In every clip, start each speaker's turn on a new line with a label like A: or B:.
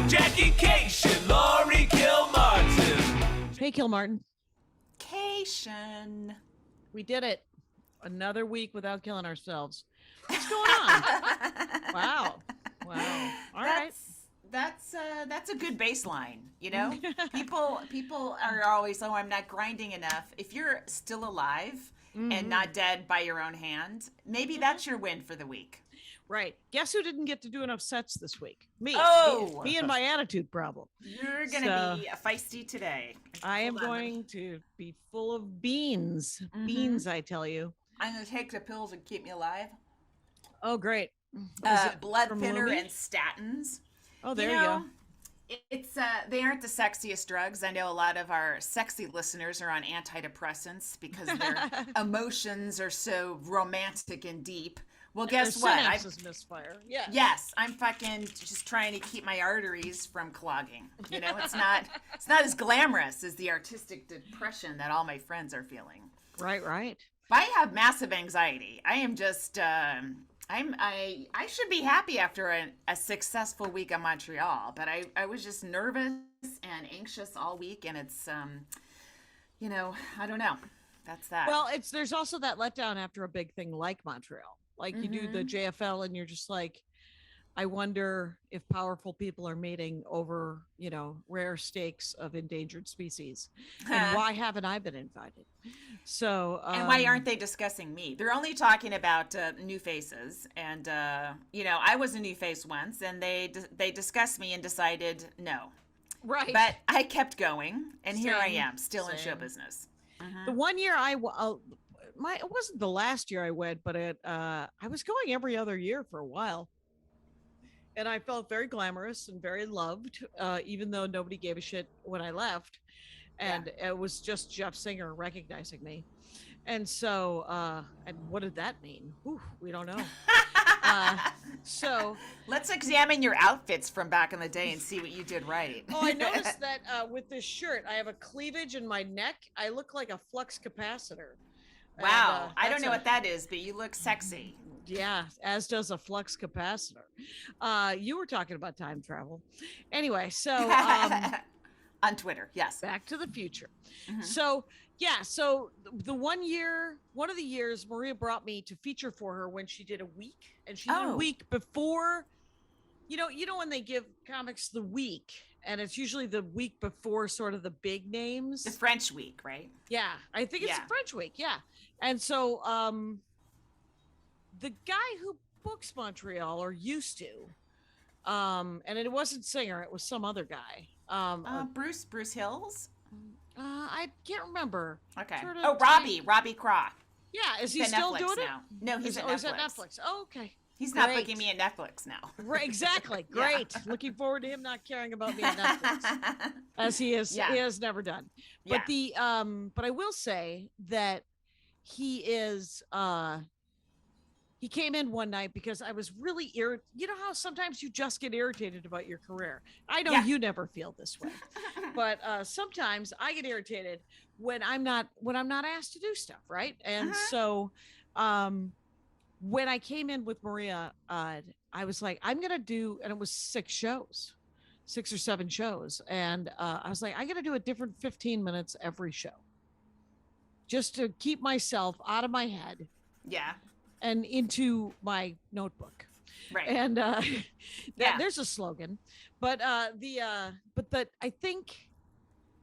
A: Jackie Cation, Laurie Kilmartin.
B: Hey, Kilmartin.
C: Cation.
B: We did it. Another week without killing ourselves. What's going on? Wow. All right.
C: That's a good baseline, you know? People are always, oh, I'm not grinding enough. If you're still alive and not dead by your own hand, maybe that's your win for the week.
B: Right. Guess who didn't get to do enough sets this week? Me.
C: Oh!
B: Me and my attitude problem.
C: You're going to be feisty today.
B: I am going to be full of beans. Beans, I tell you.
C: I'm going to take the pills and keep me alive.
B: Oh, great.
C: Blood thinner and statins.
B: Oh, there you go.
C: It's they aren't the sexiest drugs. I know a lot of our sexy listeners are on antidepressants because their emotions are so romantic and deep. Well, guess what?
B: Synapses misfire. Yeah.
C: Yes, I'm fucking just trying to keep my arteries from clogging. You know, it's not as glamorous as the artistic depression that all my friends are feeling.
B: Right.
C: I have massive anxiety. I am just I should be happy after a successful week in Montreal, but I was just nervous and anxious all week, and it's you know, I don't know. That's that.
B: Well, there's also that letdown after a big thing like Montreal. Like you do the JFL and you're just like, I wonder if powerful people are mating over, you know, rare stakes of endangered species. And why haven't I been invited? So,
C: and why aren't they discussing me? They're only talking about new faces. And, you know, I was a new face once and they discussed me and decided no.
B: Right.
C: But I kept going and here I am still in show business.
B: The one year it wasn't the last year I went, but I was going every other year for a while. And I felt very glamorous and very loved, even though nobody gave a shit when I left. And it was just Jeff Singer recognizing me. And so, and what did that mean? Whew, we don't know. So
C: let's examine your outfits from back in the day and see what you did right.
B: Oh, I noticed that with this shirt, I have a cleavage in my neck. I look like a flux capacitor.
C: Wow.
B: And,
C: I don't know what that is, but you look sexy.
B: Yeah, as does a flux capacitor. You were talking about time travel. Anyway, so
C: on Twitter, yes.
B: Back to the Future. So the one of the years Maria brought me to feature for her when she did a week, and she did a week before, you know when they give comics the week, and it's usually the week before sort of the big names.
C: The French week, right?
B: Yeah, I think it's the French week. Yeah, and so the guy who books Montreal, or used to, and it wasn't Singer, it was some other guy.
C: Bruce Hills?
B: I can't remember.
C: Okay. Robbie Craw.
B: Yeah, is he still
C: Netflix
B: doing
C: now. No, he's at Netflix.
B: He's at Netflix. Oh, okay.
C: He's not booking me at Netflix now.
B: Right, exactly. Great. Looking forward to him not caring about me at Netflix, as he has never done. But but I will say that he is. He came in one night because I was really irritated. You know how sometimes you just get irritated about your career? I know you never feel this way, but sometimes I get irritated when I'm not asked to do stuff, right? And so when I came in with Maria, I was like, I'm going to do, and it was 6 or 7 shows. And I was like, I'm going to do a different 15 minutes every show just to keep myself out of my head.
C: Yeah.
B: And into my notebook.
C: Right.
B: And there's a slogan, but I think,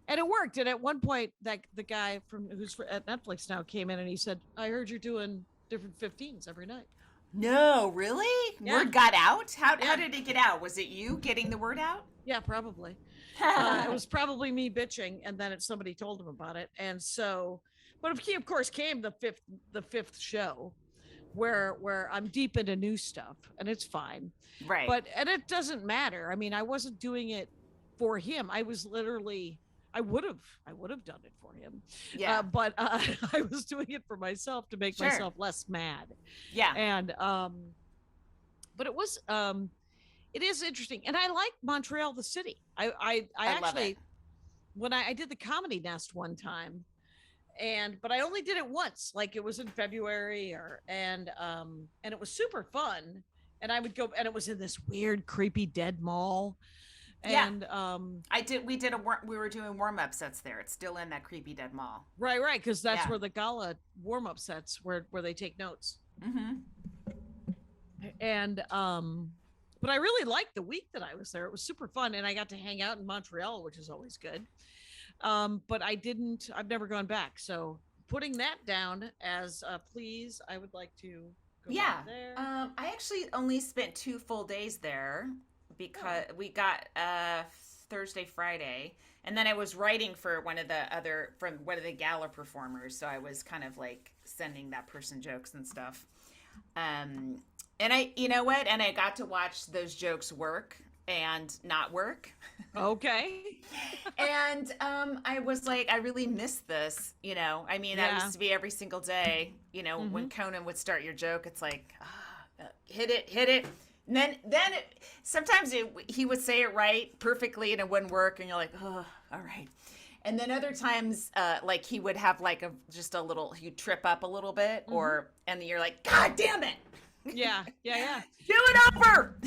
B: and it worked. And at one point, the guy who's at Netflix now came in and he said, I heard you're doing different 15s every night.
C: No, really?
B: Yeah.
C: Word got out? How did it get out? Was it you getting the word out?
B: Yeah, probably. It was probably me bitching, and then somebody told him about it. And so, but of course came the fifth show where I'm deep into new stuff, and it's fine.
C: Right.
B: And it doesn't matter. I mean, I wasn't doing it for him. I was literally, I would have done it for him. Yeah. But I was doing it for myself to make myself less mad.
C: Yeah.
B: And but it was it is interesting, and I like Montreal, the city. I actually, when I did the Comedy Nest one time. But I only did it once, like it was in February and it was super fun. And I would go, and it was in this weird, creepy, dead mall. And
C: we were doing warm-up sets there. It's still in that creepy dead mall.
B: Right, because that's where the gala warm-up sets where they take notes.
C: Mm-hmm.
B: And but I really liked the week that I was there. It was super fun, and I got to hang out in Montreal, which is always good. But I've never gone back. So putting that down as please, I would like to go back there.
C: I actually only spent 2 full days there because we got Thursday, Friday, and then I was writing for one of the gala performers, so I was kind of like sending that person jokes and stuff. And I got to watch those jokes work and not work.
B: Okay.
C: And I was like, I really miss this, that used to be every single day, when Conan would start your joke, it's like, hit it. And then sometimes he would say it right perfectly and it wouldn't work. And you're like, oh, all right. And then other times, like he would have like he'd trip up a little bit and you're like, God damn it.
B: Yeah.
C: Do it over.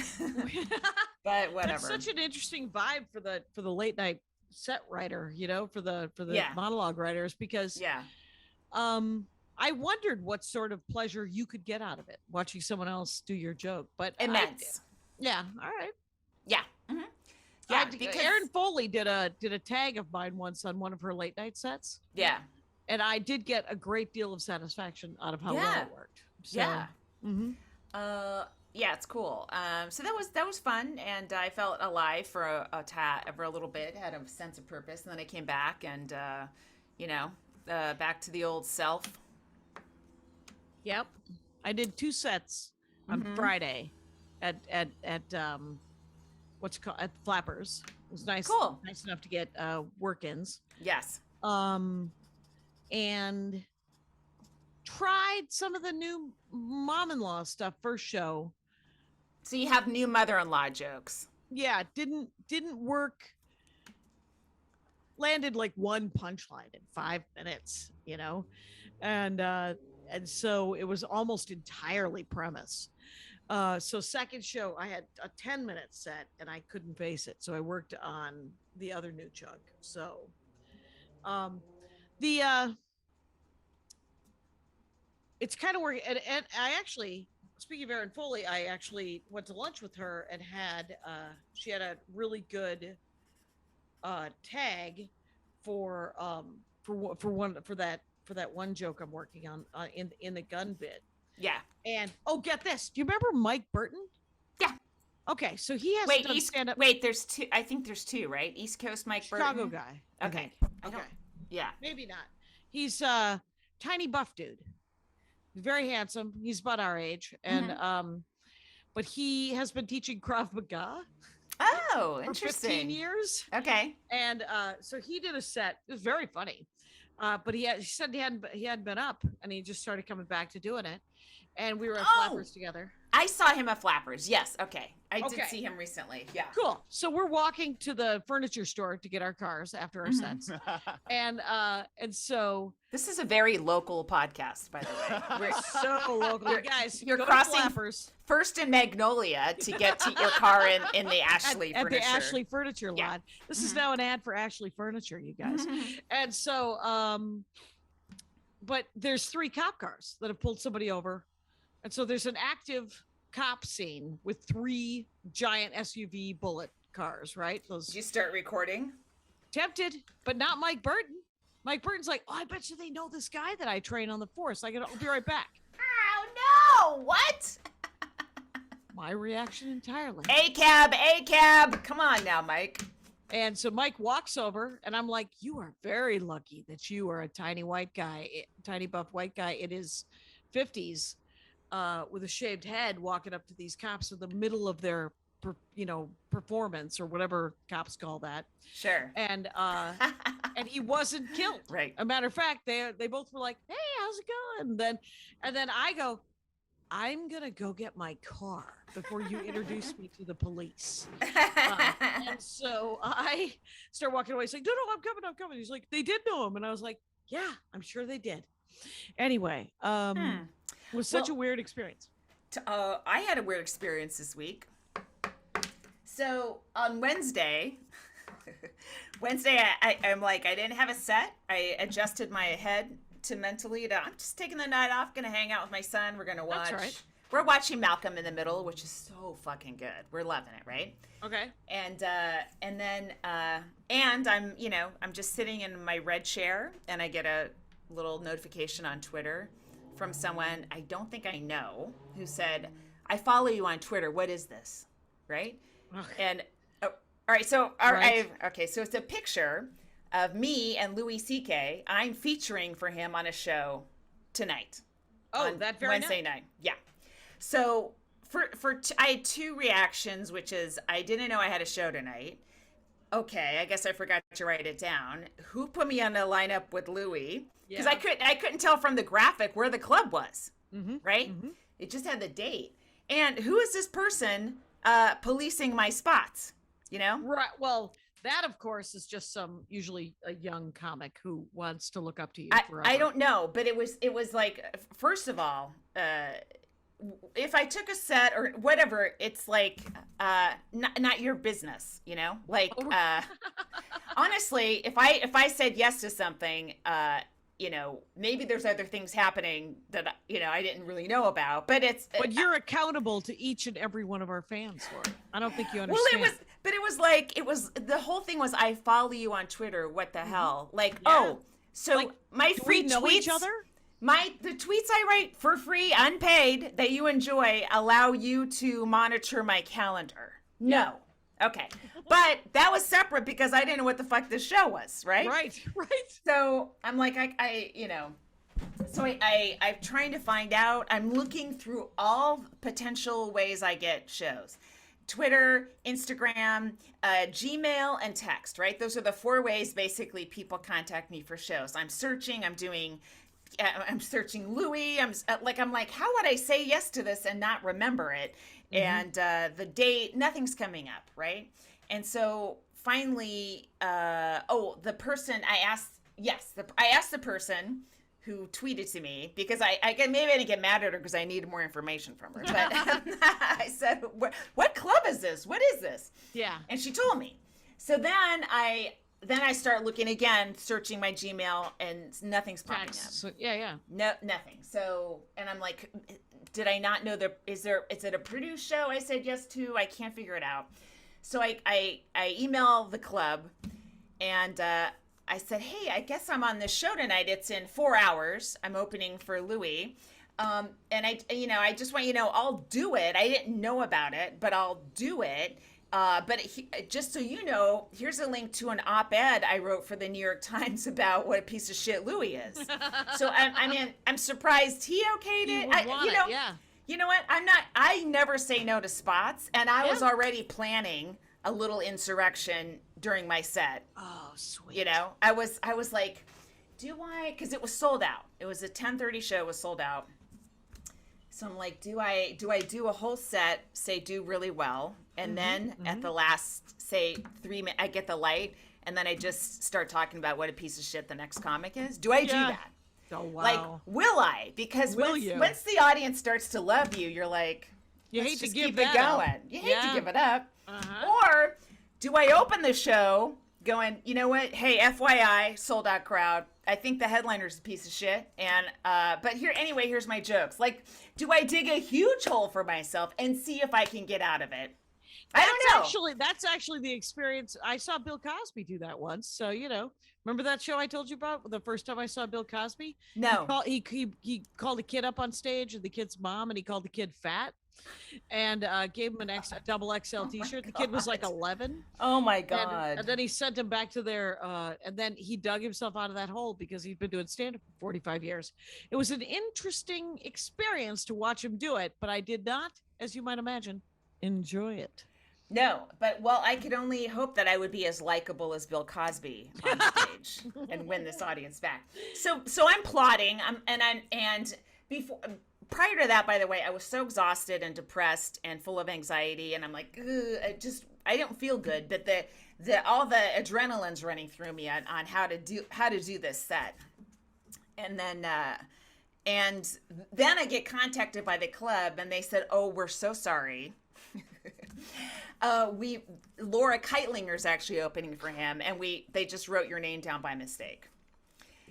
C: But whatever.
B: That's such an interesting vibe for the late night set writer, for the monologue writers, because I wondered what sort of pleasure you could get out of it, watching someone else do your joke. But
C: immense.
B: All right.
C: Yeah. Mm-hmm. Yeah.
B: Because Erin Foley did a tag of mine once on one of her late night sets.
C: Yeah.
B: And I did get a great deal of satisfaction out of how well it worked. So,
C: yeah. Mm-hmm. Yeah, it's cool. So that was fun, and I felt alive for a little bit, had a sense of purpose, and then I came back and back to the old self.
B: Yep. I did 2 sets on Friday at what's it called, at Flappers. It was nice.
C: Cool.
B: Nice enough to get work-ins.
C: Yes.
B: And tried some of the new mom-in-law stuff first show.
C: So you have new mother-in-law jokes.
B: Yeah, didn't work. Landed like one punchline in 5 minutes, and so it was almost entirely premise. So second show, I had a 10-minute set and I couldn't face it, so I worked on the other new chunk. So, it's kind of working, and I actually. Speaking of Erin Foley, I actually went to lunch with her and she had a really good tag for that one joke I'm working on in the gun bit.
C: Yeah.
B: And get this. Do you remember Mike Burton?
C: Yeah.
B: Okay, so he has done stand-up.
C: Wait, there's 2. I think there's 2, right? East Coast Mike
B: Chicago
C: Burton.
B: guy.
C: Okay.
B: Okay.
C: Yeah.
B: Maybe not. He's a tiny buff dude. Very handsome. He's about our age, and but he has been teaching Krav Maga.
C: Oh,
B: for
C: interesting.
B: 15 years.
C: Okay.
B: And so he did a set. It was very funny, but he said he hadn't been up, and he just started coming back to doing it. And we were at Flappers together.
C: I saw him at Flappers. Yes. Okay. I did see him recently. Yeah.
B: Cool. So we're walking to the furniture store to get our cars after our sets. And so
C: this is a very local podcast, by the way.
B: We're so local. Guys,
C: you're crossing First in Magnolia to get to your car in the Ashley Furniture.
B: At the Ashley Furniture lot. This is now an ad for Ashley Furniture, you guys. And so but there's 3 cop cars that have pulled somebody over. And so there's an active cop scene with 3 giant SUV bullet cars, right?
C: Did you start recording?
B: Tempted, but not Mike Burton. Mike Burton's like, I bet you they know this guy that I train on the force. I'll be right back.
C: Oh, no. What?
B: My reaction entirely.
C: A-cab. Come on now, Mike.
B: And so Mike walks over, and I'm like, you are very lucky that you are a tiny buff white guy in his 50s. With a shaved head, walking up to these cops in the middle of their, performance or whatever cops call that.
C: Sure.
B: And and he wasn't killed.
C: Right.
B: A matter of fact, they both were like, "Hey, how's it going?" And then I go, "I'm gonna go get my car before you introduce me to the police." And so I start walking away. He's like, "No, I'm coming." He's like, "They did know him," and I was like, "Yeah, I'm sure they did." Anyway, it was such a weird experience.
C: I had a weird experience this week. So on Wednesday, I'm like, I didn't have a set. I adjusted my head to mentally, I'm just taking the night off, gonna hang out with my son. We're gonna watch.
B: That's right.
C: We're watching Malcolm in the Middle, which is so fucking good. We're loving it, right?
B: Okay.
C: And then I'm just sitting in my red chair, and I get a little notification on Twitter from someone I don't think I know who said, "I follow you on Twitter. What is this?" Right?
B: Okay.
C: And all right, so so it's a picture of me and Louis C.K. I'm featuring for him on a show tonight.
B: Oh,
C: on
B: that very
C: Wednesday night. Yeah. So I had two reactions, which is I didn't know I had a show tonight. Okay, I guess I forgot to write it down. Who put me on a lineup with Louis? Because I couldn't tell from the graphic where the club was. Mm-hmm. Right? Mm-hmm. It just had the date. And who is this person policing my spots? You know?
B: Right. Well, that of course is just usually a young comic who wants to look up to you.
C: I don't know, but it was like, first of all, if I took a set or whatever, it's like not your business, you know? Like honestly, if I said yes to something, maybe there's other things happening that I didn't really know about, but
B: you're accountable to each and every one of our fans, Laura. I don't think you understand.
C: Well, it was the whole thing was I follow you on Twitter. What the hell? Like, my free
B: do we know
C: tweets,
B: each other?
C: The tweets I write for free, unpaid, that you enjoy, allow you to monitor my calendar. No. Okay. But that was separate because I didn't know what the fuck this show was, right?
B: Right.
C: So I'm like, I'm trying to find out. I'm looking through all potential ways I get shows. Twitter, Instagram, Gmail, and text, right? Those are the 4 ways basically people contact me for shows. I'm searching Louis. I'm like, how would I say yes to this and not remember it? Mm-hmm. And the date, nothing's coming up, right? And so finally, the person I asked the person who tweeted to me because maybe I didn't get mad at her because I needed more information from her. But I said, "What club is this? What is this?"
B: Yeah, and
C: she told me. So then I start looking again, searching my Gmail, and nothing's popping up.
B: So, yeah.
C: No, nothing. So, and I'm like, did I not know is it a produced show I said yes to? I can't figure it out. So I email the club, and I said, hey, I guess I'm on this show tonight. It's in 4 hours. I'm opening for Louis. And I just want you to know, I'll do it. I didn't know about it, but I'll do it. Just so you know, here's a link to an op-ed I wrote for the New York Times about what a piece of shit Louis is. So I'm surprised he okayed it. You know what? I never say no to spots, and I was already planning a little insurrection during my set.
B: Oh, sweet.
C: I was like, do I? Because it was sold out. It was a 10:30 show. It was sold out. So I'm like, do I do a whole set, say do really well, and then at the last, say 3 minutes, I get the light, and then I just start talking about what a piece of shit the next comic is? Do I do that?
B: Oh, wow.
C: Like, will I? Because once the audience starts to love you, you're like,
B: you hate to give
C: keep it going. You hate to give it up. Or do I open the show going, you know what? Hey, FYI, sold out crowd. I think the headliner's a piece of shit. And but here's my jokes. Like, do I dig a huge hole for myself and see if I can get out of it? I don't know.
B: That's actually the experience. I saw Bill Cosby do that once. So, remember that show I told you about the first time I saw Bill Cosby?
C: No.
B: He called a kid up on stage and the kid's mom, and he called the kid fat and gave him a double XL t-shirt. The kid was like 11.
C: Oh my God.
B: And then he sent him back to their, and then he dug himself out of that hole because he'd been doing stand-up for 45 years. It was an interesting experience to watch him do it, but I did not, as you might imagine, enjoy it.
C: No, but I could only hope that I would be as likable as Bill Cosby on stage and win this audience back. So I'm plotting. Prior to that, by the way, I was so exhausted and depressed and full of anxiety, and I'm like, I don't feel good. But all the adrenaline's running through me on how to do this set, and then I get contacted by the club, and they said, oh, we're so sorry. Laura Kightlinger is actually opening for him, and they just wrote your name down by mistake.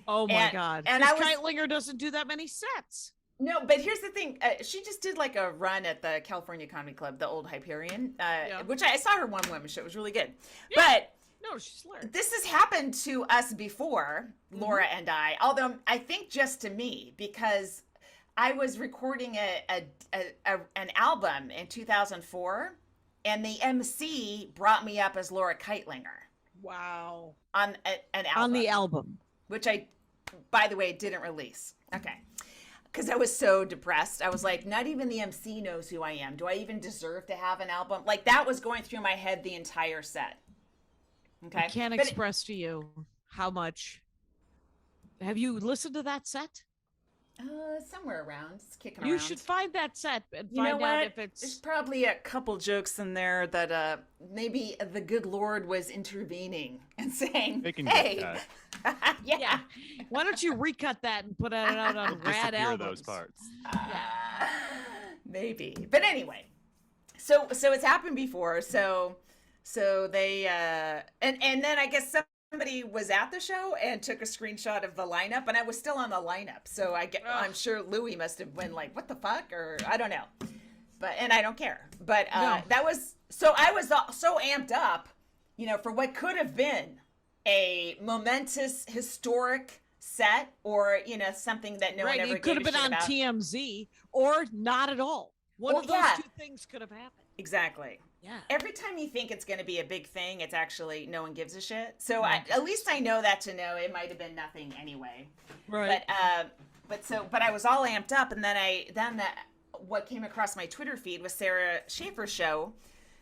B: Oh my God!
C: And
B: Kightlinger doesn't do that many sets.
C: No, but here's the thing. She just did like a run at the California Comedy Club, the old Hyperion, which I saw her one woman show. It was really good. Yeah. But
B: no, she's hilarious.
C: This has happened to us before, Laura and I, although I think just to me, because I was recording an album in 2004, and the MC brought me up as Laura Kightlinger.
B: Wow.
C: On an album.
B: On the album.
C: Which I, by the way, didn't release. Okay. Because I was so depressed. I was like, not even the MC knows who I am. Do I even deserve to have an album? Like, that was going through my head the entire set. Okay.
B: I can't express to you how much. Have you listened to that set?
C: Somewhere around. It's kicking around.
B: You should find that set and find out if it's...
C: There's probably a couple jokes in there that maybe the good Lord was intervening and saying, hey.
B: Yeah. Why don't you recut that and put it out on Rad Albums?
D: Those parts.
C: Maybe. But anyway. So it's happened before. So they... and then I guess somebody was at the show and took a screenshot of the lineup, and I was still on the lineup. So I'm sure Louie must have been like, what the fuck? Or I don't know. And I don't care. But that was, so I was so amped up, for what could have been a momentous, historic set, or, something that no one ever
B: It could have been on TMZ or not at all. One of those two things could have happened.
C: Exactly. Yeah. Every time you think it's going to be a big thing, it's actually no one gives a shit. So at least I know that to know it might have been nothing anyway.
B: Right.
C: But I was all amped up, and then what came across my Twitter feed was Sarah Schaefer's show.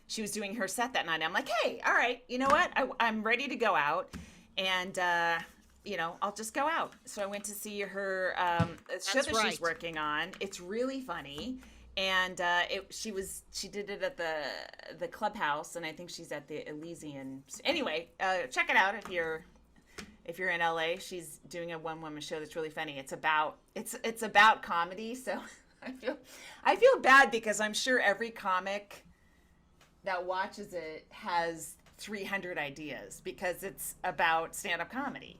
C: She was doing her set that night. I'm like, hey, all right, you know what? I'm ready to go out, and I'll just go out. So I went to see her show that she's working on. It's really funny. And she did it at the clubhouse, and I think she's at the Elysian. Anyway, check it out if you're in LA. She's doing a one-woman show that's really funny. It's about comedy, so I feel bad because I'm sure every comic that watches it has 300 ideas because it's about stand-up comedy,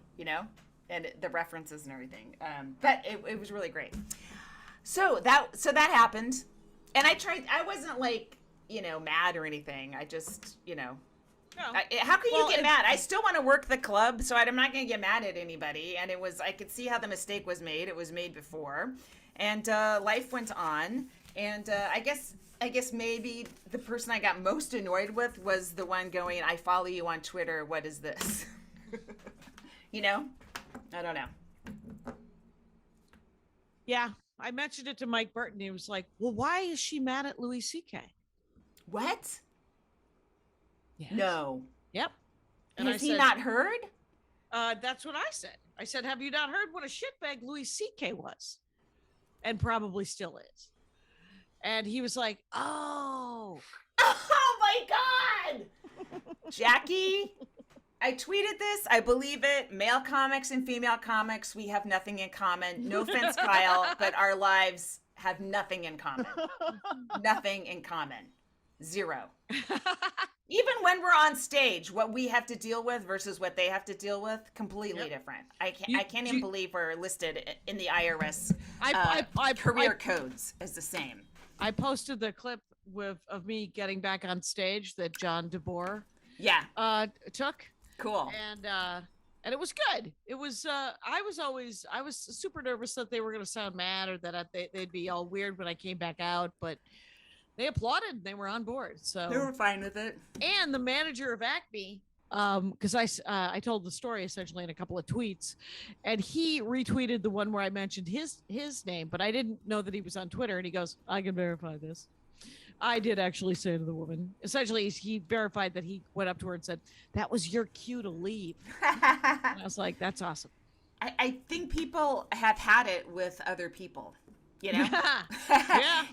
C: and the references and everything. But it was really great. So that happened, and I wasn't like, mad or anything. I just,
B: No.
C: How can you get mad? I still want to work the club, so I'm not going to get mad at anybody. And I could see how the mistake was made. It was made before, and life went on. And I guess maybe the person I got most annoyed with was the one going, "I follow you on Twitter. What is this?" I don't know.
B: Yeah. I mentioned it to Mike Burton. He was like, well, why is she mad at Louis C.K.?
C: What?
B: Yes.
C: No.
B: Yep.
C: And has he not heard?
B: That's what I said. I said, have you not heard what a shitbag Louis C.K. was? And probably still is. And he was like, oh.
C: Oh, my God. Jackie, I tweeted this. I believe it. Male comics and female comics, we have nothing in common. No offense, Kyle, but our lives have nothing in common. Nothing in common. Zero. Even when we're on stage, what we have to deal with versus what they have to deal with, completely different. I can't even believe we're listed in the IRS career codes as the same.
B: I posted the clip of me getting back on stage that John DeBoer took.
C: Cool.
B: And it was good. It was I was super nervous that they were going to sound mad or that they'd be all weird when I came back out, but they applauded. They were on board. So
C: they were fine with it.
B: And the manager of Acme, because I told the story essentially in a couple of tweets, and he retweeted the one where I mentioned his name, but I didn't know that he was on Twitter. And he goes, I can verify this. I did actually say to the woman, essentially, he verified that he went up to her and said, that was your cue to leave. And I was like, that's awesome.
C: I think people have had it with other people,
B: Yeah,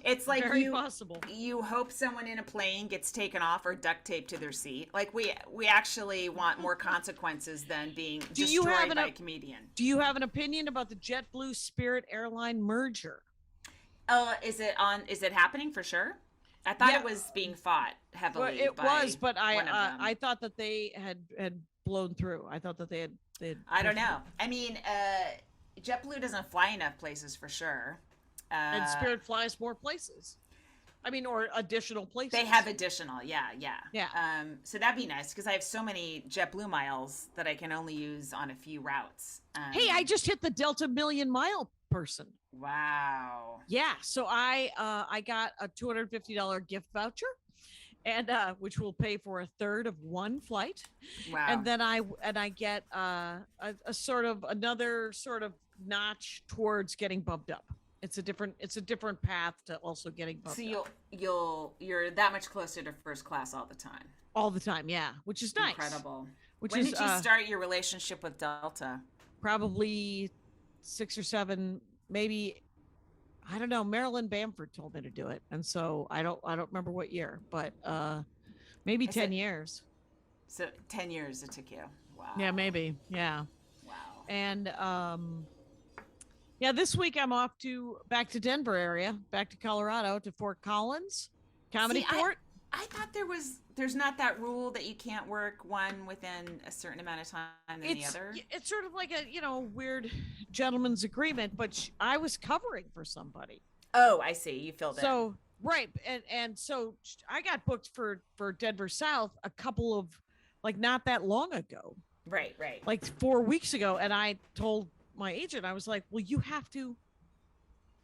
C: it's like
B: very possible.
C: You hope someone in a plane gets taken off or duct taped to their seat. Like we actually want more consequences than being destroyed by a comedian.
B: Do you have an opinion about the JetBlue Spirit airline merger?
C: Is it happening for sure? I thought it was being fought heavily.
B: Well, it
C: by
B: was, but
C: one of them.
B: I thought that they had blown through. I thought that they had
C: I don't know. I mean, JetBlue doesn't fly enough places for sure.
B: And Spirit flies more places. I mean, or additional places.
C: They have additional, yeah. So that'd be nice because I have so many JetBlue miles that I can only use on a few routes.
B: Hey, I just hit the Delta million-mile person.
C: Wow.
B: Yeah, so I got a $250 gift voucher, and which will pay for a third of one flight.
C: Wow.
B: And then I get a sort of another sort of notch towards getting bumped up. It's a different path to also getting bumped up.
C: So you're that much closer to first class all the time.
B: All the time, yeah, which is nice.
C: Incredible.
B: When
C: did you start your relationship with Delta?
B: Probably 6 or 7, maybe. I don't know. Marilyn Bamford told me to do it, and so I don't remember what year, but maybe 10 years.
C: So 10 years it took you. Wow.
B: Yeah, maybe. Yeah.
C: Wow.
B: And yeah, this week I'm off back to Denver area, back to Colorado, to Fort Collins Comedy Fort.
C: I thought there's not that rule that you can't work one within a certain amount of time than the other.
B: It's sort of like a weird gentleman's agreement, but I was covering for somebody.
C: Oh, I see. You filled it.
B: So right, and so I got booked for Denver South a couple of not that long ago.
C: Right.
B: Like 4 weeks ago, and I told my agent, I was like, well, you have to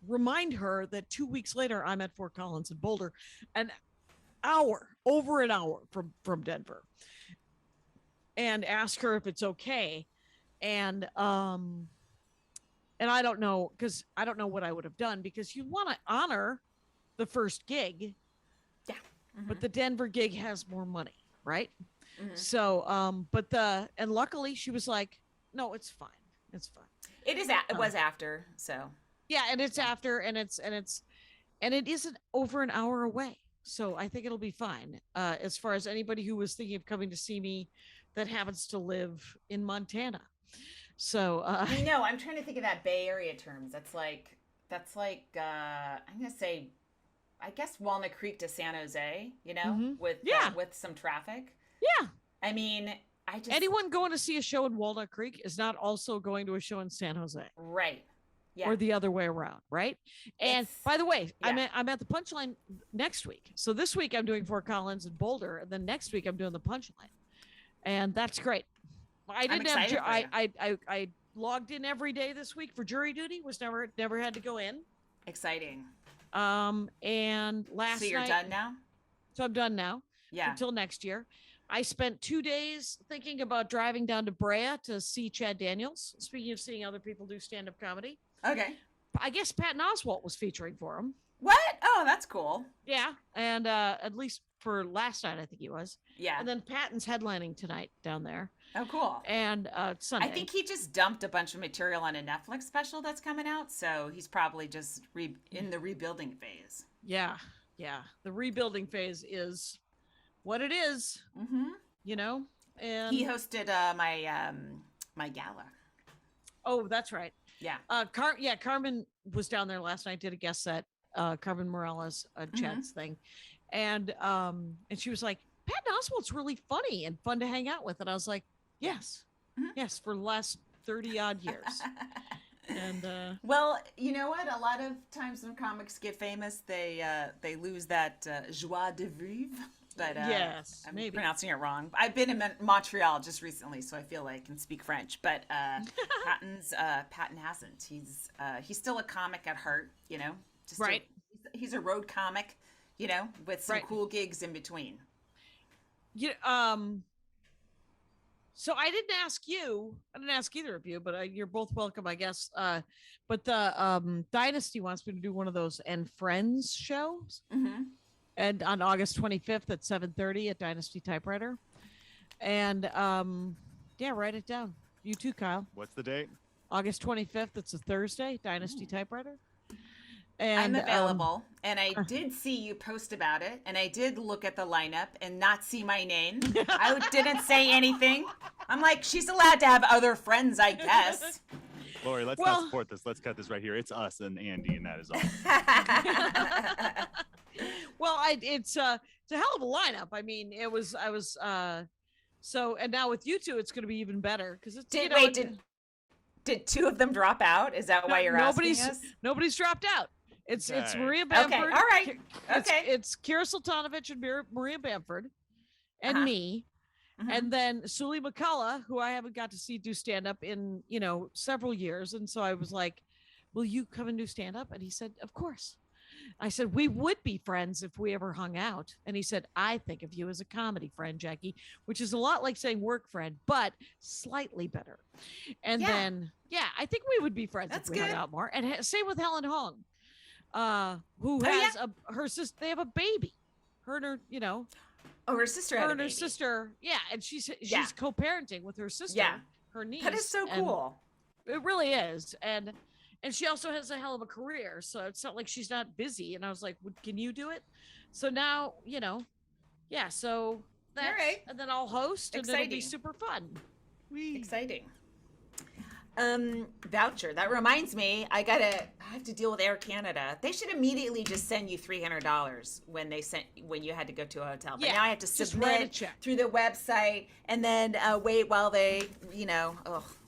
B: remind her that 2 weeks later I'm at Fort Collins in Boulder, over an hour from Denver, and ask her if it's okay. And I don't know, because I don't know what I would have done, because you want to honor the first gig.
C: Yeah. Mm-hmm.
B: But the Denver gig has more money, right?
C: Mm-hmm.
B: So and luckily she was like, no, it's fine.
C: It is. It was after. So
B: yeah, and it's after, and it isn't over an hour away. So I think it'll be fine. As far as anybody who was thinking of coming to see me, that happens to live in Montana. So
C: no, I'm trying to think of that Bay Area terms. That's like I'm gonna say, I guess Walnut Creek to San Jose. With some traffic.
B: Yeah.
C: I mean,
B: anyone going to see a show in Walnut Creek is not also going to a show in San Jose.
C: Right. Yeah.
B: Or the other way around, right? And by the way, yeah. I'm at the Punchline next week. So this week I'm doing Fort Collins and Boulder, and then next week I'm doing the Punchline, and that's great. I didn't have I logged in every day this week for jury duty. Was never had to go in.
C: Exciting.
B: And last night. So
C: you're done now?
B: So I'm done now.
C: Yeah.
B: Until next year. I spent 2 days thinking about driving down to Brea to see Chad Daniels. Speaking of seeing other people do stand-up comedy.
C: Okay.
B: I guess Patton Oswalt was featuring for him.
C: What? Oh, that's cool.
B: Yeah. And at least for last night, I think he was.
C: Yeah.
B: And then Patton's headlining tonight down there.
C: Oh, cool.
B: And Sunday.
C: I think he just dumped a bunch of material on a Netflix special that's coming out. So he's probably just in the rebuilding phase.
B: Yeah. Yeah. The rebuilding phase is what it is.
C: Mm-hmm. And he hosted my gala.
B: Oh, that's right.
C: Yeah.
B: Carmen was down there last night, did a guest set, Carmen Morales, Chad's thing. And she was like, Patton Oswalt's really funny and fun to hang out with. And I was like, yes, yes, for the last 30 odd years. And
C: well, you know what? A lot of times when comics get famous, they lose that joie de vivre. But
B: yes,
C: I'm
B: maybe
C: pronouncing it wrong. I've been in Montreal just recently, so I feel like I can speak French. But Patton hasn't. He's still a comic at heart, Just
B: right.
C: He's a road comic, with some cool gigs in between.
B: So I didn't ask either of you, but you're both welcome, I guess. But the Dynasty wants me to do one of those and Friends shows.
C: Mm-hmm.
B: And on August 25th at 7:30 at Dynasty Typewriter. And write it down. You too, Kyle.
D: What's the date?
B: August 25th. It's a Thursday, Dynasty Typewriter. And
C: I'm available. And I did see you post about it. And I did look at the lineup and not see my name. I didn't say anything. I'm like, she's allowed to have other friends, I guess.
D: Laurie, let's not support this. Let's cut this right here. It's us and Andy, and that is all.
B: Well, it's a hell of a lineup. I mean, so, and now with you two, it's going to be even better because it's,
C: did two of them drop out? Is that why you're asking us?
B: Nobody's dropped out. It's Maria
C: Okay,
B: Bamford.
C: all right. Okay.
B: It's Kira Sultanovich and Maria Bamford and me. And then Suli McCullough, who I haven't got to see do stand up in, several years. And so I was like, will you come and do stand up? And he said, of course. I said, we would be friends if we ever hung out. And he said, I think of you as a comedy friend, Jackie, which is a lot like saying work friend, but slightly better. And then, I think we would be friends if we hung out more. And same with Helen Hong, who has her sister. They have a baby. Her and her,
C: her sister had a baby.
B: Her sister, and she's co-parenting with her sister, her niece.
C: That is so cool.
B: It really is. And she also has a hell of a career, so it's not like she's not busy. And I was like, can you do it? So now, so that's, right. And then I'll host, and it'll be super fun.
C: Exciting. Voucher. That reminds me, I have to deal with Air Canada. They should immediately just send you $300 when you had to go to a hotel. But now I have to submit through the website and then wait while they,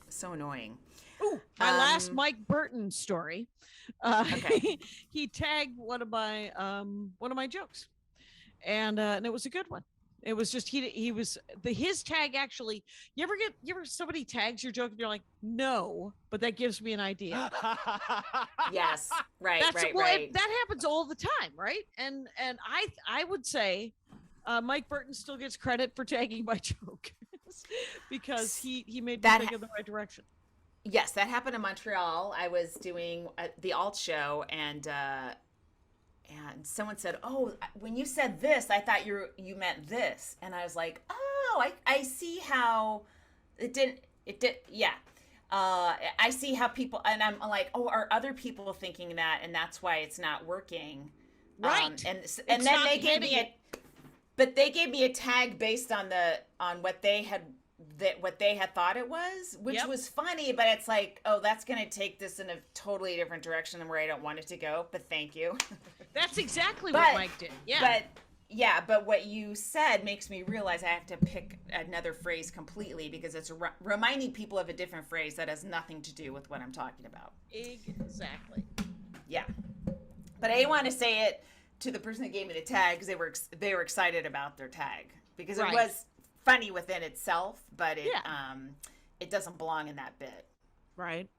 C: so annoying.
B: Ooh, my last Mike Burton story. He tagged one of my jokes, and it was a good one. It was just his tag actually. You ever somebody tags your joke and you're like, no, but that gives me an idea.
C: Yes, right.
B: That happens all the time, right? And I would say Mike Burton still gets credit for tagging my joke because he made me think in the right direction.
C: Yes, that happened in Montreal. I was doing the alt show, and someone said, "Oh, when you said this, I thought you meant this," and I was like, "Oh, I see how it did." Yeah, I see how people, and I'm like, "Oh, are other people thinking that, and that's why it's not working?"
B: Right.
C: And then they gave me they gave me a tag based on what they had. What they had thought it was, which was funny, but it's like, oh, that's going to take this in a totally different direction than where I don't want it to go, but thank you.
B: That's exactly what Mike did. Yeah.
C: But what you said makes me realize I have to pick another phrase completely because it's reminding people of a different phrase that has nothing to do with what I'm talking about.
B: Exactly.
C: Yeah. But I didn't want to say it to the person that gave me the tag because they were excited about their tag because it was funny within itself, but it doesn't belong in that bit.
B: Right.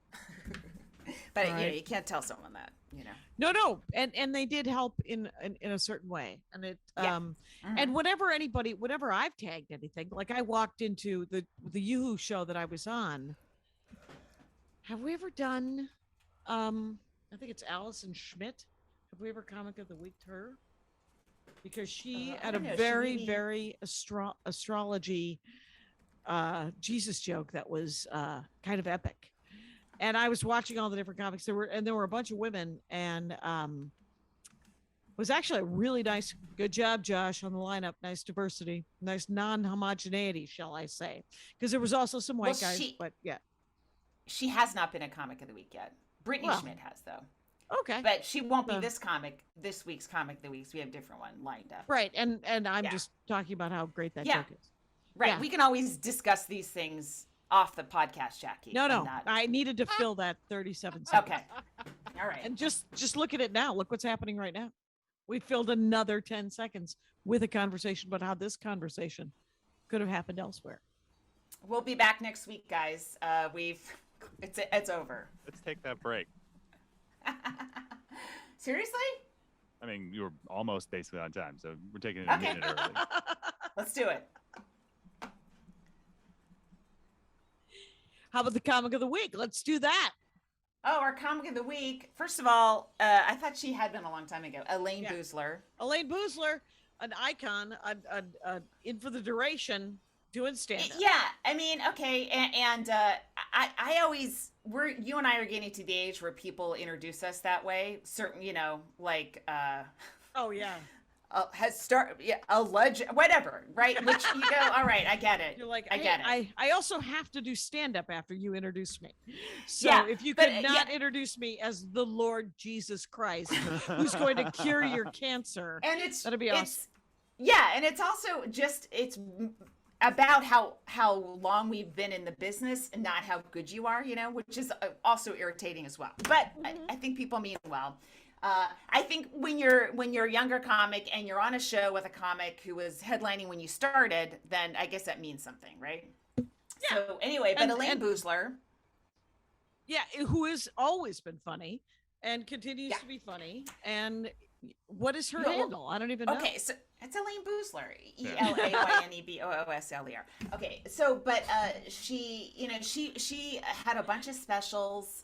C: But you can't tell someone that,
B: No, and they did help in a certain way, and it and whenever I've tagged anything, like I walked into the Yoo-Hoo show that I was on. Have we ever done? I think it's Allison Schmidt. Have we ever Comic of the Week to her? Because she had a very astrology Jesus joke that was kind of epic. And I was watching all the different comics. There were a bunch of women, and it was actually a really nice, good job, Josh, on the lineup. Nice diversity, nice non-homogeneity, shall I say? Because there was also some white guys, but yeah.
C: She has not been a Comic of the Week yet. Brittany Schmidt has, though.
B: Okay.
C: But she won't be this week's Comic of the Week. So we have a different one lined up.
B: Right. And I'm just talking about how great that joke is.
C: Right.
B: Yeah.
C: We can always discuss these things off the podcast, Jackie.
B: No. I needed to fill that 37 seconds.
C: Okay. All right.
B: And just look at it now. Look what's happening right now. We filled another 10 seconds with a conversation about how this conversation could have happened elsewhere.
C: We'll be back next week, guys. It's over.
D: Let's take that break.
C: Seriously?
D: I mean, you were almost basically on time, so we're taking it a minute early.
C: Let's do it.
B: How about the Comic of the Week? Let's do that.
C: Oh, our Comic of the Week. First of all, I thought she had been a long time ago. Elayne Boosler.
B: Elayne Boosler, an icon, in for the duration, doing stand-up.
C: Yeah, I mean, okay, and I always, you and I are getting to the age where people introduce us that way. Certain, like.
B: Oh yeah.
C: whatever, right? Which you go, all right, I get it.
B: You're like,
C: I get it.
B: I also have to do stand up after you introduce me. So
C: Yeah,
B: if you
C: but,
B: could not introduce me as the Lord Jesus Christ, who's going to cure your cancer,
C: and
B: that'd be awesome.
C: And it's also just it's about how long we've been in the business and not how good you are, which is also irritating as well. But I think people mean well. I think when you're a younger comic and you're on a show with a comic who was headlining when you started, then I guess that means something, right? Yeah. So anyway, but Elayne Boosler.
B: Yeah, who has always been funny and continues to be funny. And what is her handle? I don't even know.
C: Okay, so it's Elayne Boosler, ELAYNEBOOSLER. Okay, so but she had a bunch of specials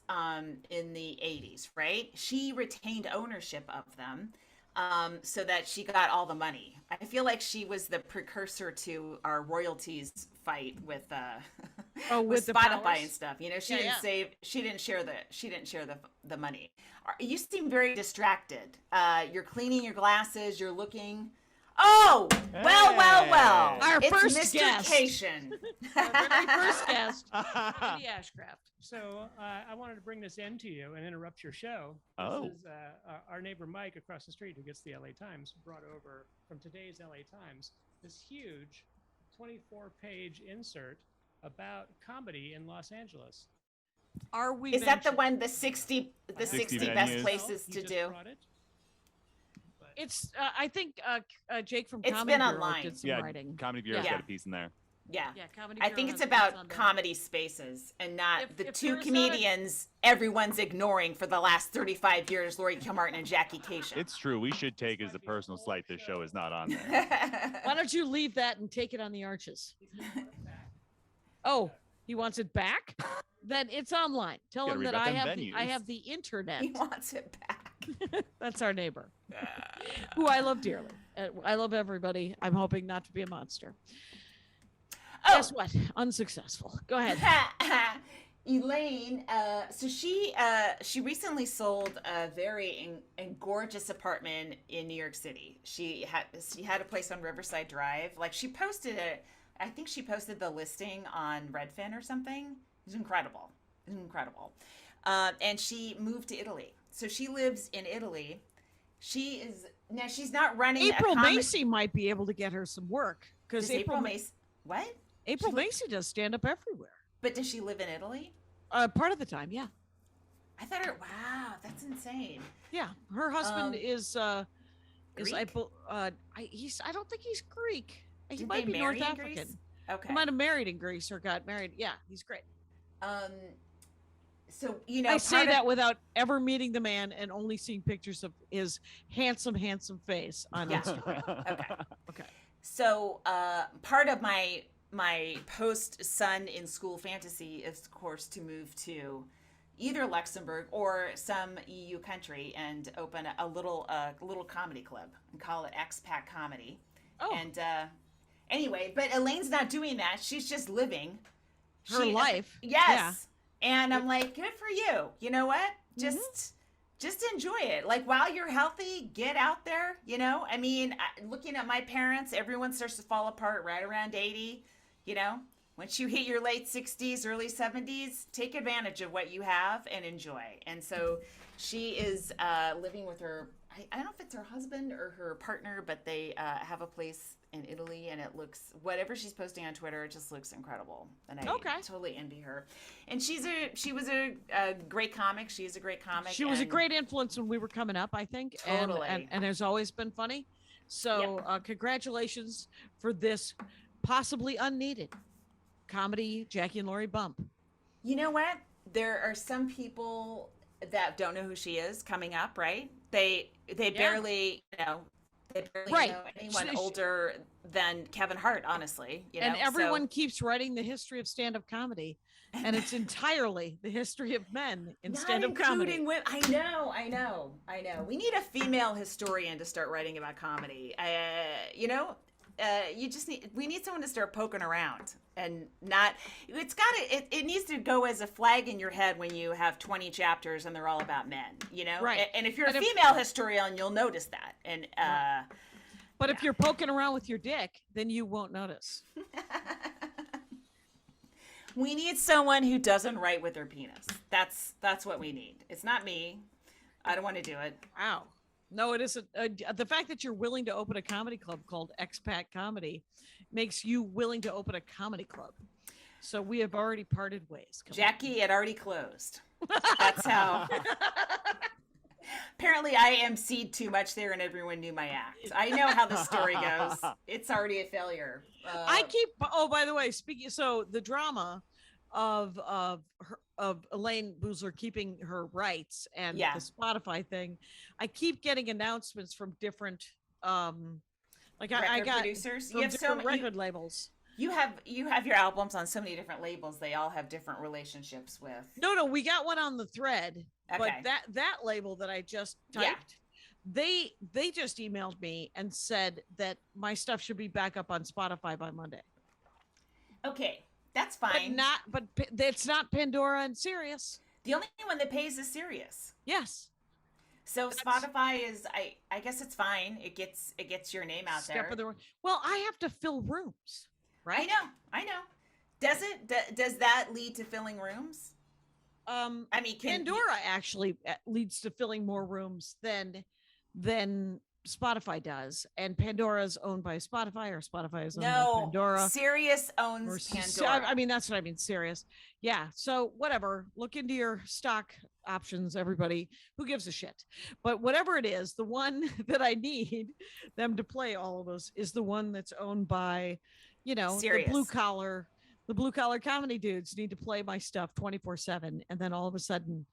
C: in the 80s, right? She retained ownership of them so that she got all the money. I feel like she was the precursor to our royalties fight with with Spotify and stuff. She didn't share the money. You seem very distracted. You're cleaning your glasses, you're looking. Oh, well.
B: It's first
C: Mr.
B: guest.
C: Cation.
B: Our first guest, Andy Ashcraft.
E: So I wanted to bring this in to you and interrupt your show.
D: Oh.
E: This is our neighbor Mike across the street, who gets the LA Times, brought over from today's LA Times this huge 24-page insert about comedy in Los Angeles.
C: Is that the one, the 60 best
D: venues.
C: places to do?
B: It's I think Jake from
C: It's
B: Comedy
C: been
B: Bureau
C: online.
B: did some writing.
D: Comedy Bureau's got a piece in there.
C: Yeah.
B: Comedy
C: I
B: Bureau
C: think it's
B: has
C: about
B: books on there.
C: comedy spaces and not the
B: if
C: two
B: there's
C: comedians everyone's ignoring for the last 35 years, Laurie Kilmartin and Jackie Cation.
D: It's true. We should take as a personal slight this show is not on there.
B: Why don't you leave that and take it on the arches? Oh, he wants it back? Then it's online. Tell him that I have the internet.
C: He wants it back.
B: That's our neighbor, who I love dearly. I love everybody. I'm hoping not to be a monster.
C: Oh.
B: Guess what? Unsuccessful. Go ahead.
C: Elayne, so she recently sold a very gorgeous apartment in New York City. She had a place on Riverside Drive. Like she posted it. I think she posted the listing on Redfin or something. It was incredible. And she moved to Italy. So she lives in Italy. She's not running.
B: April Macy might be able to get her some work because
C: April Macy. What?
B: April Macy does stand up everywhere.
C: But does she live in Italy?
B: Part of the time, yeah.
C: I thought her. Wow, that's insane.
B: Yeah, her husband is I
C: Greek?
B: don't think he's Greek. He
C: Did
B: might
C: they
B: be
C: marry
B: North
C: in
B: African.
C: Greece? Okay.
B: He might have married in Greece or got married. Yeah, he's great.
C: So
B: I say that without ever meeting the man and only seeing pictures of his handsome face on Instagram.
C: Okay. So part of my post-son in school fantasy is, of course, to move to either Luxembourg or some EU country and open a little comedy club and call it Expat Comedy.
B: Oh.
C: And anyway, but Elayne's not doing that. She's just living
B: her life.
C: Yes.
B: Yeah.
C: And I'm like, good for you. You know what? Just enjoy it. Like while you're healthy, get out there. I mean, looking at my parents, everyone starts to fall apart right around 80. Once you hit your late 60s, early 70s, take advantage of what you have and enjoy. And so she is living with her, I don't know if it's her husband or her partner, but they have a place in Italy, and it looks, whatever she's posting on Twitter, it just looks incredible. And I totally envy her. And she was a great comic. She is a great comic.
B: She was a great influence when we were coming up, I think.
C: Totally.
B: And has always been funny. So congratulations for this possibly unneeded comedy Jackie and Laurie bump.
C: You know what? There are some people that don't know who she is coming up, right? They barely know anyone older than Kevin Hart, honestly.
B: And everyone keeps writing the history of stand-up comedy, and it's entirely the history of men in stand-up comedy.
C: Women. I know. We need a female historian to start writing about comedy. We need someone to start poking around and not. It needs to go as a flag in your head when you have 20 chapters and they're all about men.
B: Right.
C: And if you're a female historian, you'll notice that. And
B: But if you're poking around with your dick, then you won't notice.
C: We need someone who doesn't write with their penis. That's what we need. It's not me. I don't want to do it.
B: Wow. No, it isn't. The fact that you're willing to open a comedy club called Expat Comedy makes you willing to open a comedy club. So we have already parted ways.
C: Jackie had already closed. That's how. Apparently, I emceed too much there, and everyone knew my act. I know how the story goes. It's already a failure.
B: Oh, by the way, so the drama of Elayne Boosler keeping her rights and the Spotify thing, I keep getting announcements from different I got
C: producers.
B: You have different record labels.
C: You have your albums on so many different labels. They all have different relationships with.
B: No, we got one on the thread. Okay. But that label that I just typed, they just emailed me and said that my stuff should be back up on Spotify by Monday.
C: Okay, that's fine.
B: But it's not Pandora and Sirius.
C: The only one that pays is Sirius.
B: Yes.
C: So Spotify is, I guess it's fine. It gets your name out there.
B: Well, I have to fill rooms, right?
C: I know. Does that lead to filling rooms? I mean,
B: Pandora actually leads to filling more rooms than Spotify does, and Pandora is owned by Spotify, or Spotify is owned by Pandora.
C: Sirius owns Pandora.
B: I mean, that's what I mean. Sirius, yeah. So whatever. Look into your stock options, everybody. Who gives a shit? But whatever it is, the one that I need them to play all of those is the one that's owned by,
C: Sirius.
B: The blue collar comedy dudes need to play my stuff 24/7, and then all of a sudden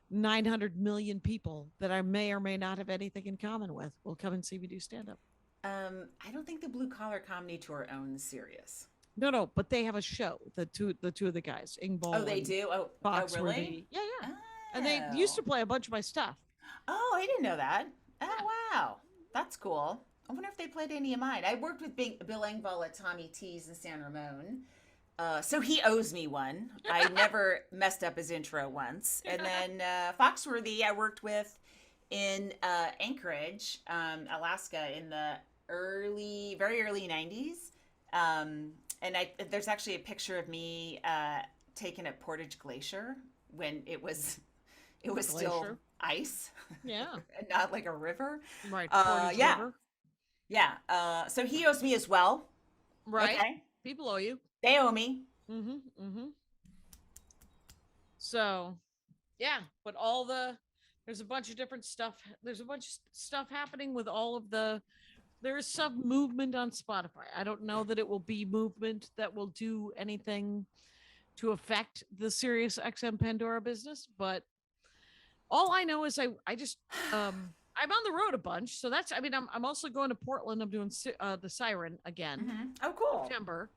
B: 900 million people that I may or may not have anything in common with will come and see me do stand-up.
C: I don't think the Blue Collar Comedy Tour owns Sirius.
B: No, but they have a show. The two of the guys, Ingbal.
C: Oh, they do.
B: Fox,
C: really?
B: Yeah. Oh. And they used to play a bunch of my stuff.
C: Oh, I didn't know that. Oh, wow, that's cool. I wonder if they played any of mine. I worked with Bill Engvall at Tommy T's in San Ramon. So he owes me one. I never messed up his intro once. And then Foxworthy I worked with in Anchorage, Alaska in the very early 90s. And there's actually a picture of me taken at Portage Glacier when it was still ice.
B: Yeah.
C: And not like a river.
B: Right.
C: River. Yeah. So he owes me as well.
B: Right.
C: Okay.
B: People owe you.
C: They owe me.
B: So, yeah, but there's a bunch of different stuff. There's a bunch of stuff happening with all of there's some movement on Spotify. I don't know that it will be movement that will do anything to affect the Sirius XM Pandora business, but all I know is I just, I'm on the road a bunch. So I'm also going to Portland. I'm doing the Siren again.
C: Oh, cool.
B: September.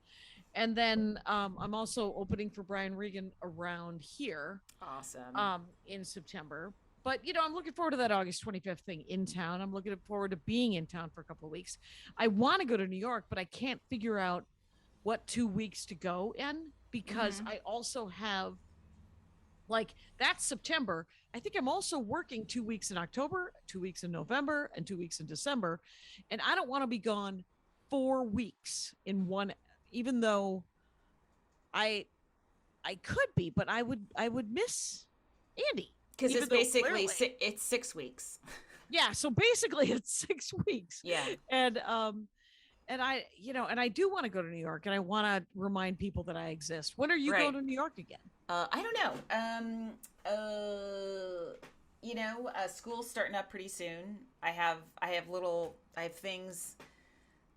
B: And then I'm also opening for Brian Regan around here.
C: Awesome.
B: In September. But, I'm looking forward to that August 25th thing in town. I'm looking forward to being in town for a couple of weeks. I want to go to New York, but I can't figure out what 2 weeks to go in because I also have, that's September. I think I'm also working 2 weeks in October, 2 weeks in November, and 2 weeks in December. And I don't want to be gone 4 weeks in one, even though I could be, but I would miss Andy.
C: Because it's basically it's 6 weeks.
B: Yeah, so basically it's 6 weeks.
C: Yeah.
B: And I, and I do want to go to New York, and I want to remind people that I exist. When are you going to New York again?
C: I don't know. School's starting up pretty soon. I have things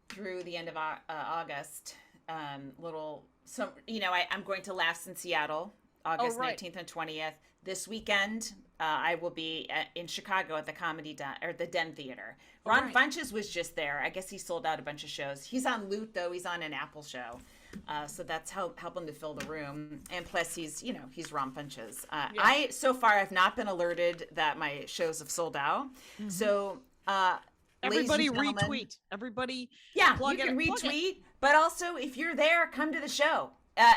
C: through the end of August. I'm going to Laughs in Seattle, August 19th and 20th. This weekend, I will be in Chicago at the the Den Theater. Ron Funches was just there. I guess he sold out a bunch of shows. He's on Loot, though. He's on an Apple show. So that's helping to fill the room. And plus, he's Ron Funches. So far, I've not been alerted that my shows have sold out. So,
B: everybody retweet. Everybody.
C: Yeah, you can retweet. But also, if you're there, come to the show.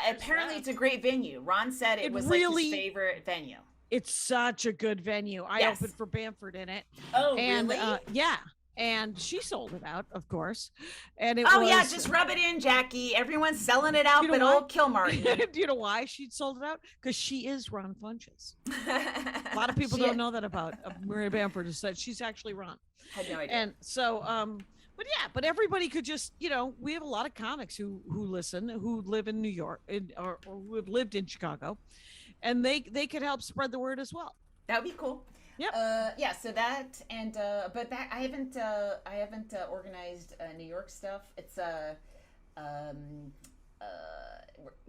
C: Apparently, it's a great venue. Ron said it was really, his favorite venue.
B: It's such a good venue. I opened for Bamford in it.
C: Oh,
B: and,
C: really?
B: Yeah. and she sold it out, of course. And it
C: Oh
B: was,
C: yeah, just rub it in, Jackie. Everyone's selling it out,
B: You know
C: but
B: why?
C: old Kilmartin.
B: Do you know why she sold it out? Because she is Ron Funches. A lot of people don't know that about Maria Bamford, is that she's actually Ron.
C: Had no idea.
B: And so, but everybody could just, we have a lot of comics who listen, who live in New York, or who have lived in Chicago, and they could help spread the word as well.
C: That would be cool.
B: Yep.
C: Yeah. So that, and but that I haven't organized New York stuff. It's we're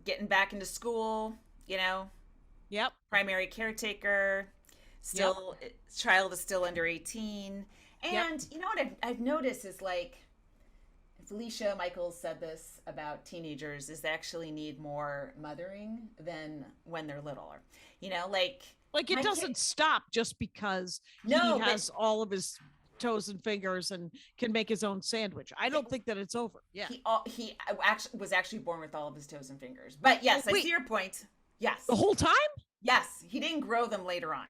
C: getting back into school.
B: Yep.
C: Primary caretaker. Still, child is still under 18. And you know what I've noticed is, like, Felicia Michaels said this about teenagers, is they actually need more mothering than when they're littler. Like
B: it doesn't stop just because he has all of his toes and fingers and can make his own sandwich. I don't think that it's over. Yeah.
C: He actually was born with all of his toes and fingers. But yes, I see your point. Yes.
B: The whole time?
C: Yes. He didn't grow them later on.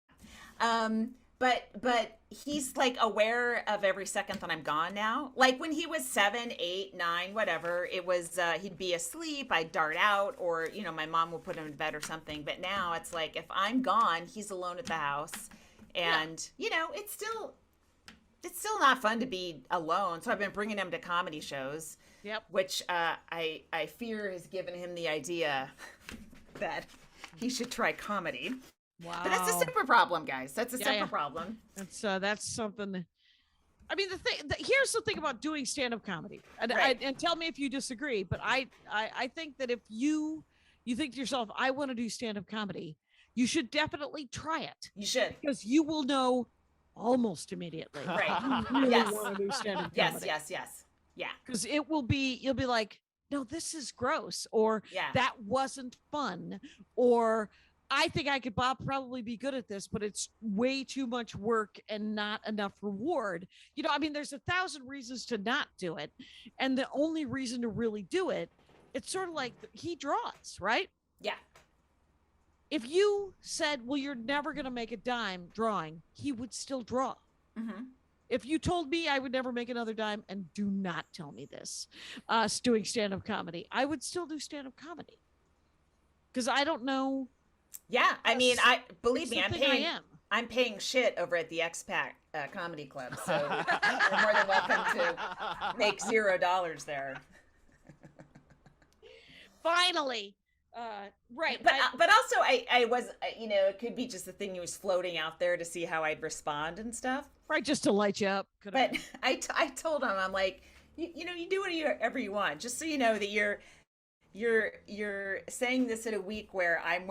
C: But he's, like, aware of every second that I'm gone now. Like, when he was 7, 8, 9, whatever, it was, he'd be asleep, I'd dart out, or, my mom would put him to bed or something. But now it's like, if I'm gone, he's alone at the house. And, it's still not fun to be alone. So I've been bringing him to comedy shows.
B: Yep.
C: Which I fear has given him the idea that he should try comedy.
B: Wow.
C: But that's a separate problem, guys. That's a separate problem.
B: That's something. I mean, here's the thing about doing stand-up comedy, and
C: Right.
B: and tell me if you disagree. But I think that if you think to yourself, I want to do stand-up comedy, you should definitely try it.
C: You should.
B: Because you will know almost immediately.
C: Right.
B: You really
C: Yes.
B: want to do stand-up
C: Yes,
B: comedy.
C: yes. Yeah.
B: Because you'll be like, no, this is gross, or
C: Yeah.
B: that wasn't fun, or I think I could probably be good at this, but it's way too much work and not enough reward. There's 1,000 reasons to not do it. And the only reason to really do it, it's sort of like he draws, right?
C: Yeah.
B: If you said, well, you're never going to make a dime drawing, he would still draw.
C: Mm-hmm.
B: If you told me I would never make another dime, and do not tell me this, doing stand-up comedy, I would still do stand-up comedy. Because I don't know.
C: Yeah. I mean, believe me,
B: I
C: I'm paying shit over at the Expat Comedy Club. So you're more than welcome to make $0 there.
B: Finally. Right.
C: But also I was, it could be just the thing he was floating out there to see how I'd respond and stuff.
B: Right, just to light you up.
C: But I told him, I'm like, you do whatever you want, just so you know that you're saying this at a week where I'm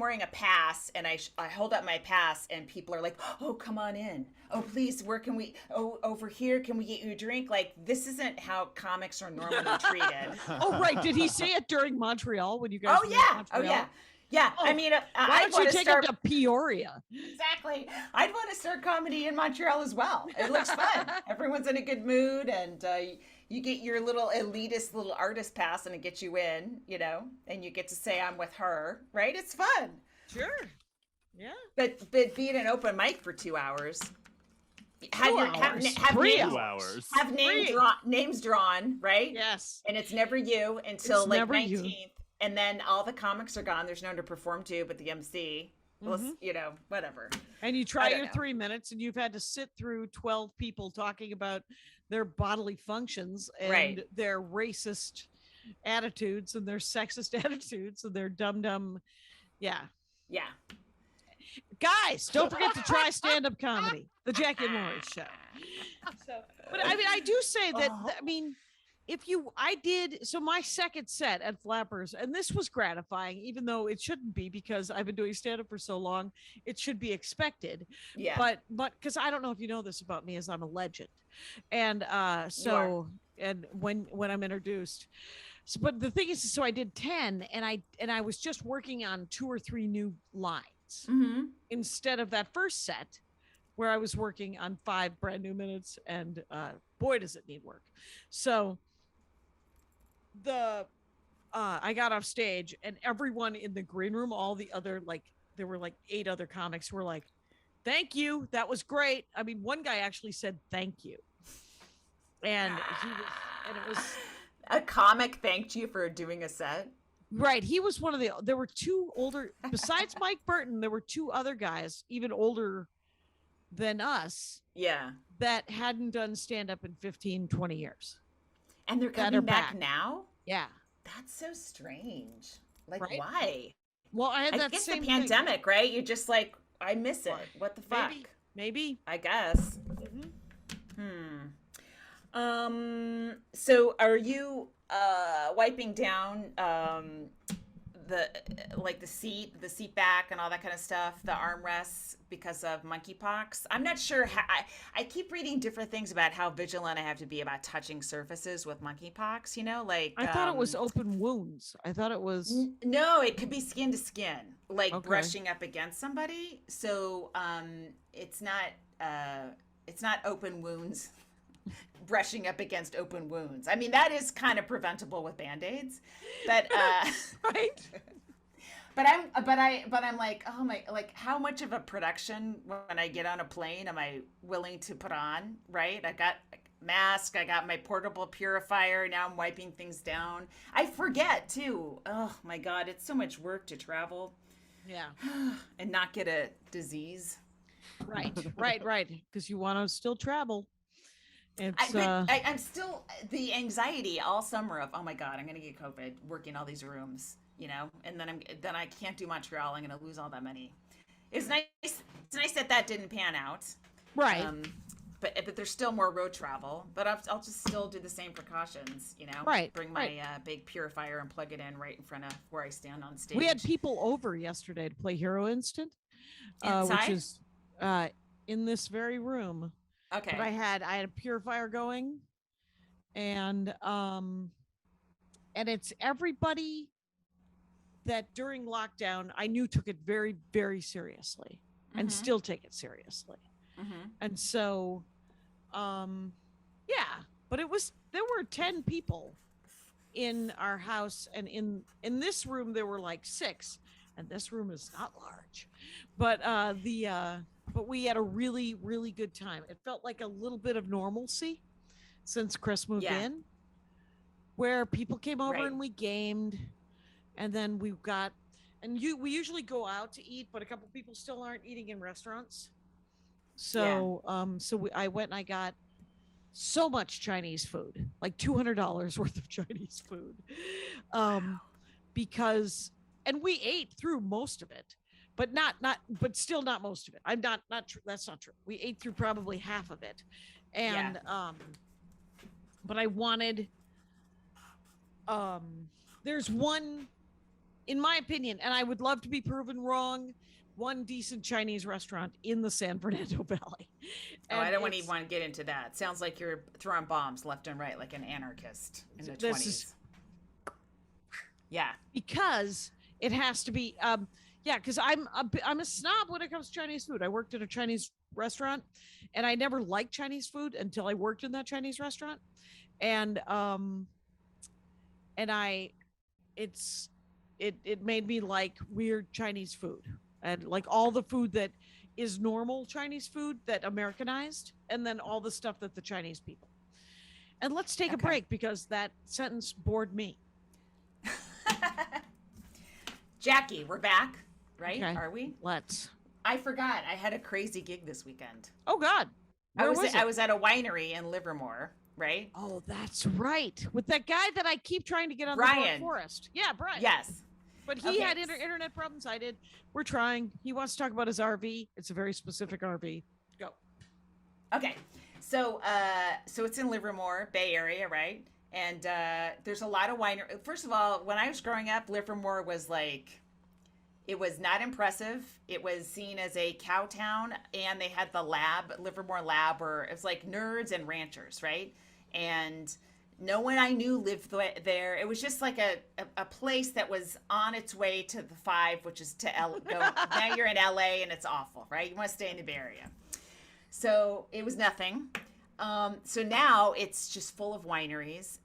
C: wearing a pass, and I hold up my pass, and people are like, oh, come on in. Oh, please, where can we? Oh, over here, can we get you a drink? Like, this isn't how comics are normally treated.
B: Oh, right. Did he say it during Montreal when you guys?
C: Oh yeah. Oh yeah. Yeah.
B: Oh,
C: I mean,
B: why don't you take him to Peoria?
C: Exactly. I'd want to start comedy in Montreal as well. It looks fun. Everyone's in a good mood, and you get your little elitist little artist pass, and it gets you in, and you get to say I'm with her, right? It's fun.
B: Sure. Yeah.
C: But being an open mic for 2 hours. Have
B: 3
D: hours.
C: Have names drawn, right?
B: Yes.
C: And it's never you until
B: It's
C: like
B: never
C: 19th.
B: you.
C: And then all the comics are gone. There's no one to perform to but the MC. Whatever.
B: And you try
C: I don't
B: your
C: know.
B: 3 minutes, and you've had to sit through 12 people talking about their bodily functions and
C: Right.
B: their racist attitudes and their sexist attitudes and their dumb. Yeah.
C: Yeah.
B: Guys, don't forget to try stand-up comedy, the Jackie and Laurie show. But I do say that, so my second set at Flappers, and this was gratifying, even though it shouldn't be, because I've been doing stand-up for so long, it should be expected.
C: Yeah.
B: But because I don't know if you know this about me, as I'm a legend. And and when I'm introduced. So, but the thing is, so I did 10, and I was just working on 2 or 3 new lines.
C: Mm-hmm.
B: Instead of that first set where I was working on 5 brand new minutes, and boy, does it need work. So I got off stage, and everyone in the green room, all the other, there were 8 other comics, were like, thank you, that was great. I mean, one guy actually said thank you. and it was
C: a comic thanked you for doing a set.
B: Right. He was one of there were two older, besides Mike Burton, there were two other guys, even older than us.
C: Yeah.
B: That hadn't done stand-up in 15, 20 years.
C: And they're coming back now?
B: Yeah.
C: That's so strange. Like,
B: right?
C: Why?
B: Well, I had that
C: guess
B: same
C: the pandemic,
B: thing.
C: Right? You're just like, I miss it. What the fuck?
B: Maybe.
C: I guess.
B: Mm-hmm.
C: So are you wiping down the seat back and all that kind of stuff, the armrests, because of monkeypox? I'm not sure how, I keep reading different things about how vigilant I have to be about touching surfaces with monkeypox, like
B: I thought it was open wounds. I thought it was
C: no, it could be skin to skin, like brushing up against somebody. So it's not open wounds. Brushing up against open wounds. I mean, that is kind of preventable with Band-Aids, but
B: right.
C: But I'm like, oh my, like, how much of a production when I get on a plane am I willing to put on? Right? I got a mask, I got my portable purifier. Now I'm wiping things down. I forget too. Oh my God, it's so much work to travel.
B: Yeah.
C: And not get a disease.
B: Right. Because you want to still travel.
C: I'm still the anxiety all summer of, oh my God, I'm gonna get COVID working all these rooms, and then I can't do Montreal. I'm gonna lose all that money. It's nice. It's nice that didn't pan out.
B: Right.
C: But there's still more road travel. But I'll just still do the same precautions.
B: Right.
C: Bring my big purifier and plug it in right in front of where I stand on stage.
B: We had people over yesterday to play Hero Instant,
C: inside?
B: Which is in this very room.
C: Okay.
B: But I had a purifier going, and it's everybody that during lockdown I knew took it very, very seriously, and still take it seriously. And so, but there were 10 people in our house, and in this room there were like 6, and this room is not large, but but we had a really, really good time. It felt like a little bit of normalcy since Chris moved in, where people came over and we gamed, and then we usually go out to eat, but a couple people still aren't eating in restaurants. So, I went and I got so much Chinese food, like $200 worth of Chinese food, because, and we ate through most of it. But but still not most of it. I'm not true. That's not true. We ate through probably half of it. And, but I wanted, there's one, in my opinion, and I would love to be proven wrong, one decent Chinese restaurant in the San Fernando Valley.
C: And I don't even want to get into that. Sounds like you're throwing bombs left and right, like an anarchist in the 20s.
B: Because it has to be, because I'm a snob when it comes to Chinese food. I worked at a Chinese restaurant, and I never liked Chinese food until I worked in that Chinese restaurant, and it made me like weird Chinese food, and like all the food that is normal Chinese food that Americanized, and then all the stuff that the Chinese people. And let's take a break because that sentence bored me.
C: Jackie, we're back. Right?
B: Okay.
C: Are we?
B: Let's.
C: I forgot. I had a crazy gig this weekend.
B: Oh God.
C: I was at a winery in Livermore, right?
B: Oh, that's right. With that guy that I keep trying to get on
C: Brian.
B: the Black Forest. Yeah, Brian.
C: Yes.
B: But he had internet problems. I did. We're trying. He wants to talk about his RV. It's a very specific RV. Go.
C: Okay. So it's in Livermore, Bay Area, right? And there's a lot of winery. First of all, when I was growing up, Livermore was like, it was not impressive. It was seen as a cow town, and they had the lab, Livermore lab, where it was like nerds and ranchers, right? And no one I knew lived there. It was just like a place that was on its way to the 5, which is to now you're in LA, and it's awful, right? You want to stay in the Bay Area. So it was nothing. So now it's just full of wineries,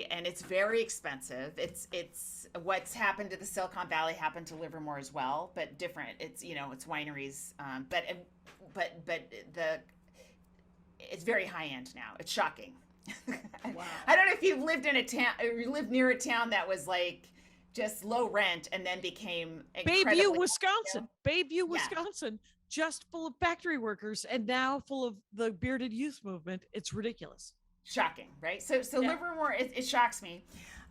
C: and it's very expensive. It's what's happened to the Silicon Valley happened to Livermore as well, but different. It's it's wineries, but it's very high end now. It's shocking.
B: Wow.
C: I don't know if you've lived in a town or you lived near a town that was like just low rent and then became incredibly
B: Bayview, Wisconsin. Bayview,
C: Yeah.
B: Wisconsin, just full of factory workers and now full of the bearded youth movement. It's ridiculous.
C: shocking, right? So
B: Yeah.
C: Livermore, it shocks me.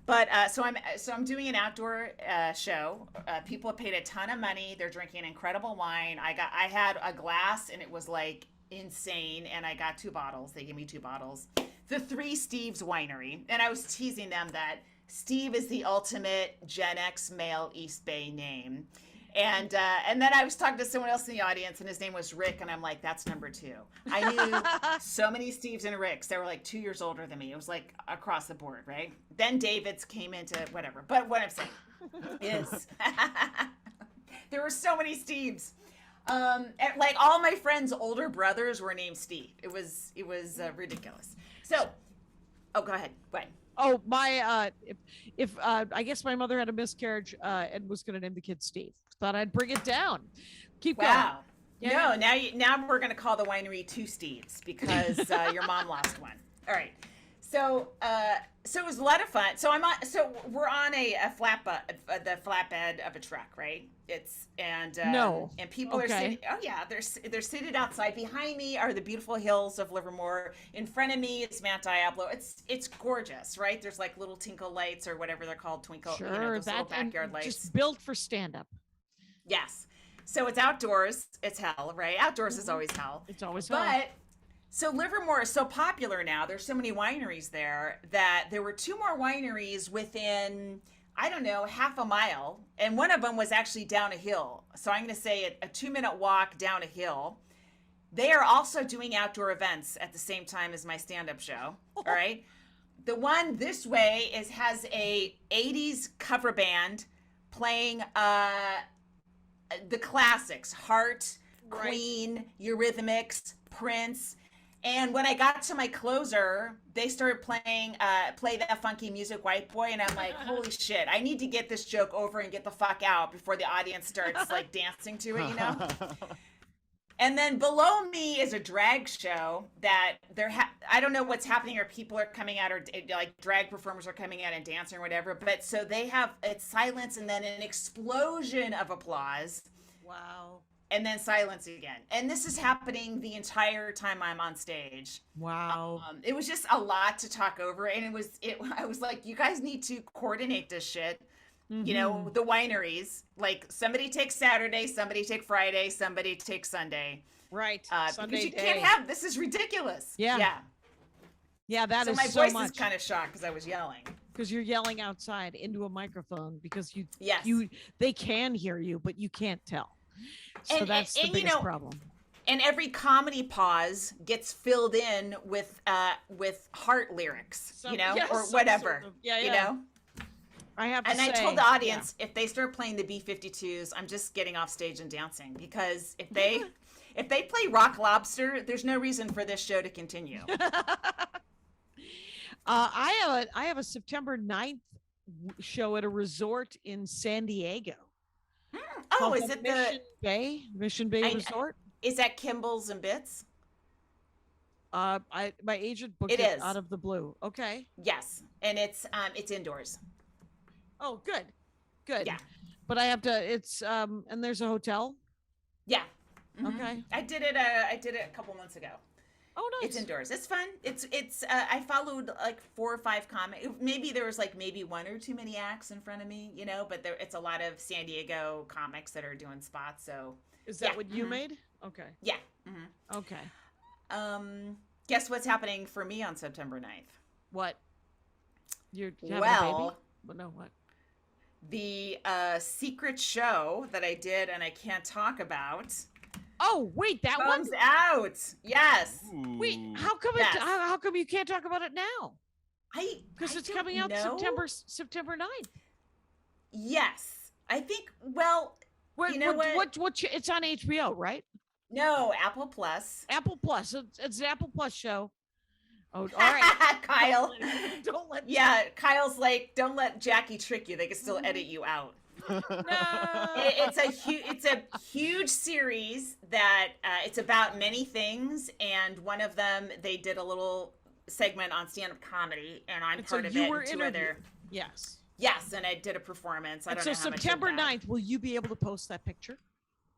C: But so I'm doing an outdoor show. People have paid a ton of money. They're drinking incredible wine. I had a glass and it was like insane, and I got 2 bottles. They gave me 2 bottles. The Three Steves Winery, and I was teasing them that Steve is the ultimate Gen X male East Bay name. And then I was talking to someone else in the audience, and his name was Rick, and I'm like, that's number 2. I knew so many Steves and Ricks. They were like 2 years older than me. It was like across the board, right? Then David's came into whatever. But what I'm saying is there were so many Steves. Like all my friends' older brothers were named Steve. It was ridiculous. So, oh, go ahead. What?
B: Oh, my, if I guess my mother had a miscarriage and was going to name the kid Steve. Thought I'd bring it down. Keep going.
C: Wow.
B: Yeah.
C: No, now we're going to call the winery 2 Steves because your mom lost one. All right. So it was a lot of fun. So we're on the flatbed of a truck, right? And people are sitting. Oh yeah, they're seated outside. Behind me are the beautiful hills of Livermore. In front of me is Mount Diablo. It's gorgeous, right? There's like little tinkle lights or whatever they're called, twinkle.
B: Sure,
C: those little backyard lights.
B: Just built for stand up.
C: Yes. So it's outdoors. It's hell, right? Outdoors is always hell.
B: It's always hell.
C: But so Livermore is so popular now. There's so many wineries there that there were 2 more wineries within, I don't know, half a mile. And one of them was actually down a hill. So I'm going to say a 2-minute walk down a hill. They are also doing outdoor events at the same time as my stand-up show. All right. The one this way has a 80s cover band playing the classics, Heart,
B: Right.
C: Queen, Eurythmics, Prince. And when I got to my closer, they started playing Play That Funky Music, White Boy. And I'm like, holy shit, I need to get this joke over and get the fuck out before the audience starts like dancing to it, you know? And then below me is a drag show that I don't know what's happening, or people are coming out, or like drag performers are coming out and dancing or whatever. But so they have, it's silence and then an explosion of applause.
B: Wow.
C: And then silence again. And this is happening the entire time I'm on stage.
B: Wow.
C: It was just a lot to talk over. And I was like, you guys need to coordinate this shit.
B: Mm-hmm.
C: You know, the wineries, like somebody takes Saturday, somebody take Friday, somebody takes Sunday.
B: Right.
C: Because you can't have, this is ridiculous.
B: Yeah.
C: Yeah.
B: Yeah, that is
C: my
B: so
C: voice
B: much.
C: is kind of shocked because I was yelling.
B: Because you're yelling outside into a microphone because
C: Yes.
B: they can hear you, but you can't tell. So that's the biggest
C: you know,
B: problem.
C: And every comedy pause gets filled in with heart lyrics, or whatever.
B: Sort of. Yeah,
C: you
B: yeah.
C: know?
B: I have to
C: And
B: say,
C: I told the audience, if they start playing the B-52s, I'm just getting off stage and dancing, because if they play Rock Lobster, there's no reason for this show to continue.
B: I have a September 9th show at a resort in San Diego.
C: Oh,
B: called
C: is
B: the
C: it
B: Mission Bay Resort?
C: Is that Kimball's and Bits?
B: My agent booked
C: It
B: it
C: is.
B: out of the blue. Okay.
C: Yes, and it's indoors.
B: Oh, good.
C: Yeah.
B: But I have to. It's and there's a hotel.
C: Yeah. Mhm.
B: Okay.
C: I did it a couple months ago.
B: Oh, nice.
C: It's indoors. It's fun. It's I followed like 4 or 5 comics. Maybe there was like maybe 1 or too many acts in front of me, but it's a lot of San Diego comics that are doing spots. So
B: Is that
C: yeah.
B: what you
C: Mhm.
B: made? Okay.
C: Yeah. Mm-hmm.
B: Okay.
C: Guess what's happening for me on September 9th?
B: What? You having a
C: Well,
B: baby? Well, no, what?
C: the secret show that I did and I can't talk about
B: Oh, wait, that one?
C: comes out. Yes.
B: Wait,
D: Ooh.
B: how come
C: Yes.
B: how come you can't talk about it now? Because
C: I
B: it's
C: don't
B: coming out
C: know.
B: September 9th.
C: Yes. I think, well, you know what?
B: It's on HBO, right?
C: No, Apple Plus.
B: Apple Plus. It's an Apple Plus show. Oh, all right.
C: Kyle.
B: Don't let
C: Yeah, Kyle's like, don't let Jackie trick you. They can still edit you out.
B: No.
C: It's a huge series that it's about many things, and one of them they did a little segment on stand-up comedy, and I'm
B: And
C: part
B: so
C: of
B: you
C: it.
B: were
C: And two
B: interviewed.
C: other.
B: Yes.
C: Yes, and I did a performance. I
B: And
C: don't
B: so
C: know how much of
B: September
C: that.
B: 9th, will you be able to post that picture?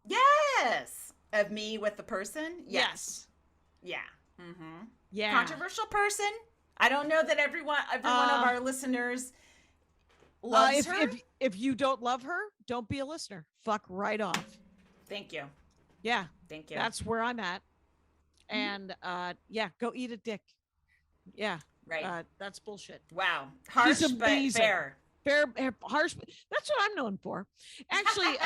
C: Yes, of me with the person.
B: Yes.
C: Yeah. Mm-hmm.
B: Yeah.
C: Controversial person. I don't know that every one of our listeners loves her.
B: If you don't love her, don't be a listener. Fuck right off.
C: Thank you.
B: Yeah.
C: Thank you.
B: That's where I'm at. And yeah, go eat a dick. Yeah.
C: Right.
B: That's bullshit.
C: Wow. Harsh but fair.
B: Harsh. That's what I'm known for. Actually,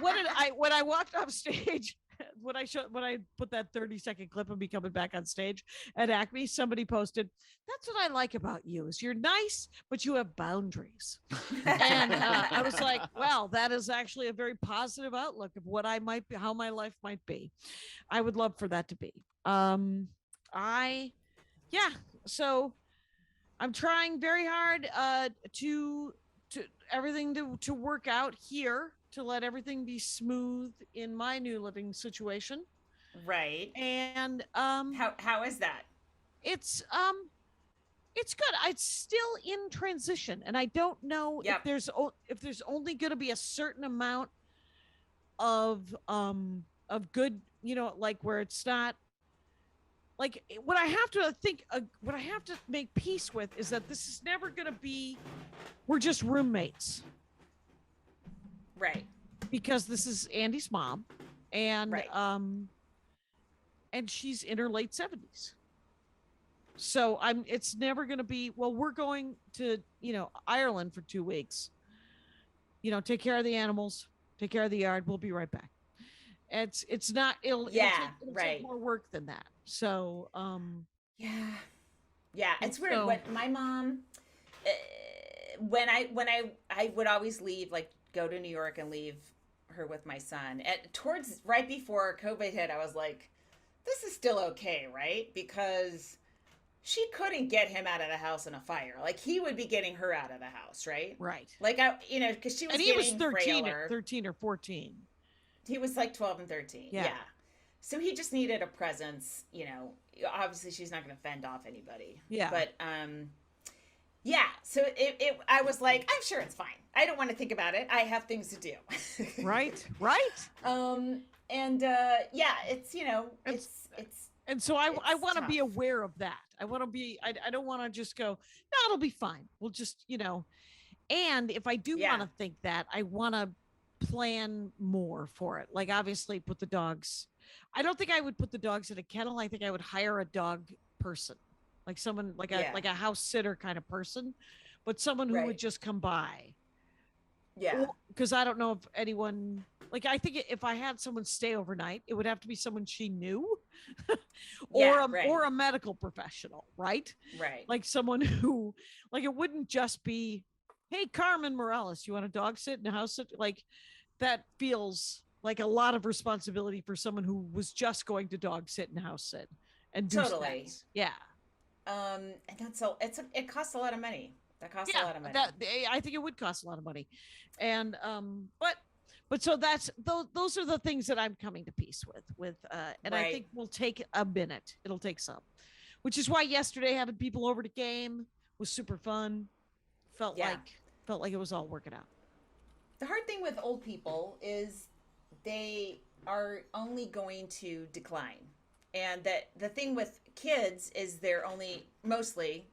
B: when I walked off stage, when I put that 30-second clip of me coming back on stage at Acme, somebody posted, "That's what I like about you, is you're nice, but you have boundaries." And I was like, well, that is actually a very positive outlook of what I might be, how my life might be. I would love for that to be. So I'm trying very hard to everything to work out here, to let everything be smooth in my new living situation.
C: Right.
B: And
C: how is that?
B: It's good. It's still in transition, and I don't know if there's only going to be a certain amount of good, like where it's not like what I have to think, what I have to make peace with is that this is never going to be, we're just roommates.
C: Right.
B: Because this is Andy's mom, and and she's in her late 70s. So it's never going to be, well, we're going to, Ireland for 2 weeks, take care of the animals, take care of the yard. We'll be right back. It's not, it'll take more work than that. So,
C: it's weird. What my mom, when I would always leave, like go to New York and leave her with my son, towards right before COVID hit, I was like, this is still okay, right? Because she couldn't get him out of the house in a fire. Like he would be getting her out of the house, right?
B: Right.
C: Like because she was,
B: and he was
C: 13
B: or 14.
C: He was like 12 and 13. Yeah. So he just needed a presence, obviously she's not going to fend off anybody.
B: Yeah.
C: But, so I was like, I'm sure it's fine. I don't want to think about it. I have things to do.
B: Right.
C: It's
B: and so I want to be aware of that. I want to be, I don't want to just go, no, it'll be fine. We'll just, and if I do want to think that, I want to plan more for it. Like obviously put the dogs, I don't think I would put the dogs in a kennel. I think I would hire a dog person, like someone like a house sitter kind of person, but someone who would just come by. Yeah. Because I don't know if anyone, like I think if I had someone stay overnight, it would have to be someone she knew or a medical professional, right?
C: Right.
B: Like someone who, like it wouldn't just be, hey, Carmen Morales, you want a dog sit and a house sit? Like that feels like a lot of responsibility for someone who was just going to dog sit and house sit and do snacks. Yeah.
C: And that's it costs a lot of money. That costs a lot of money.
B: I think it would cost a lot of money. And but so those are the things that I'm coming to peace with and I think will take a minute. It'll take some. Which is why yesterday having people over to game was super fun. Felt like it was all working out.
C: The hard thing with old people is they are only going to decline. And that the thing with kids is they're only mostly,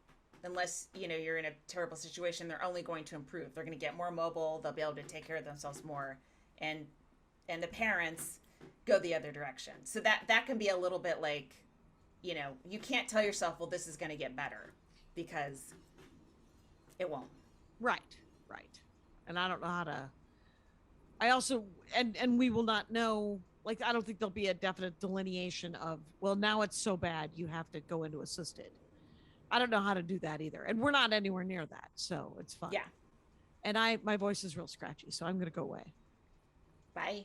C: unless you're in a terrible situation, they're only going to improve. They're going to get more mobile. They'll be able to take care of themselves more, and the parents go the other direction. So that can be a little bit like, you can't tell yourself, well, this is going to get better, because it won't. Right.
B: And I don't know how to. I also and we will not know. Like I don't think there'll be a definite delineation of, well, now it's so bad you have to go into assisted. I don't know how to do that either. And we're not anywhere near that. So it's fun.
C: Yeah.
B: And my voice is real scratchy, so I'm going to go away.
C: Bye.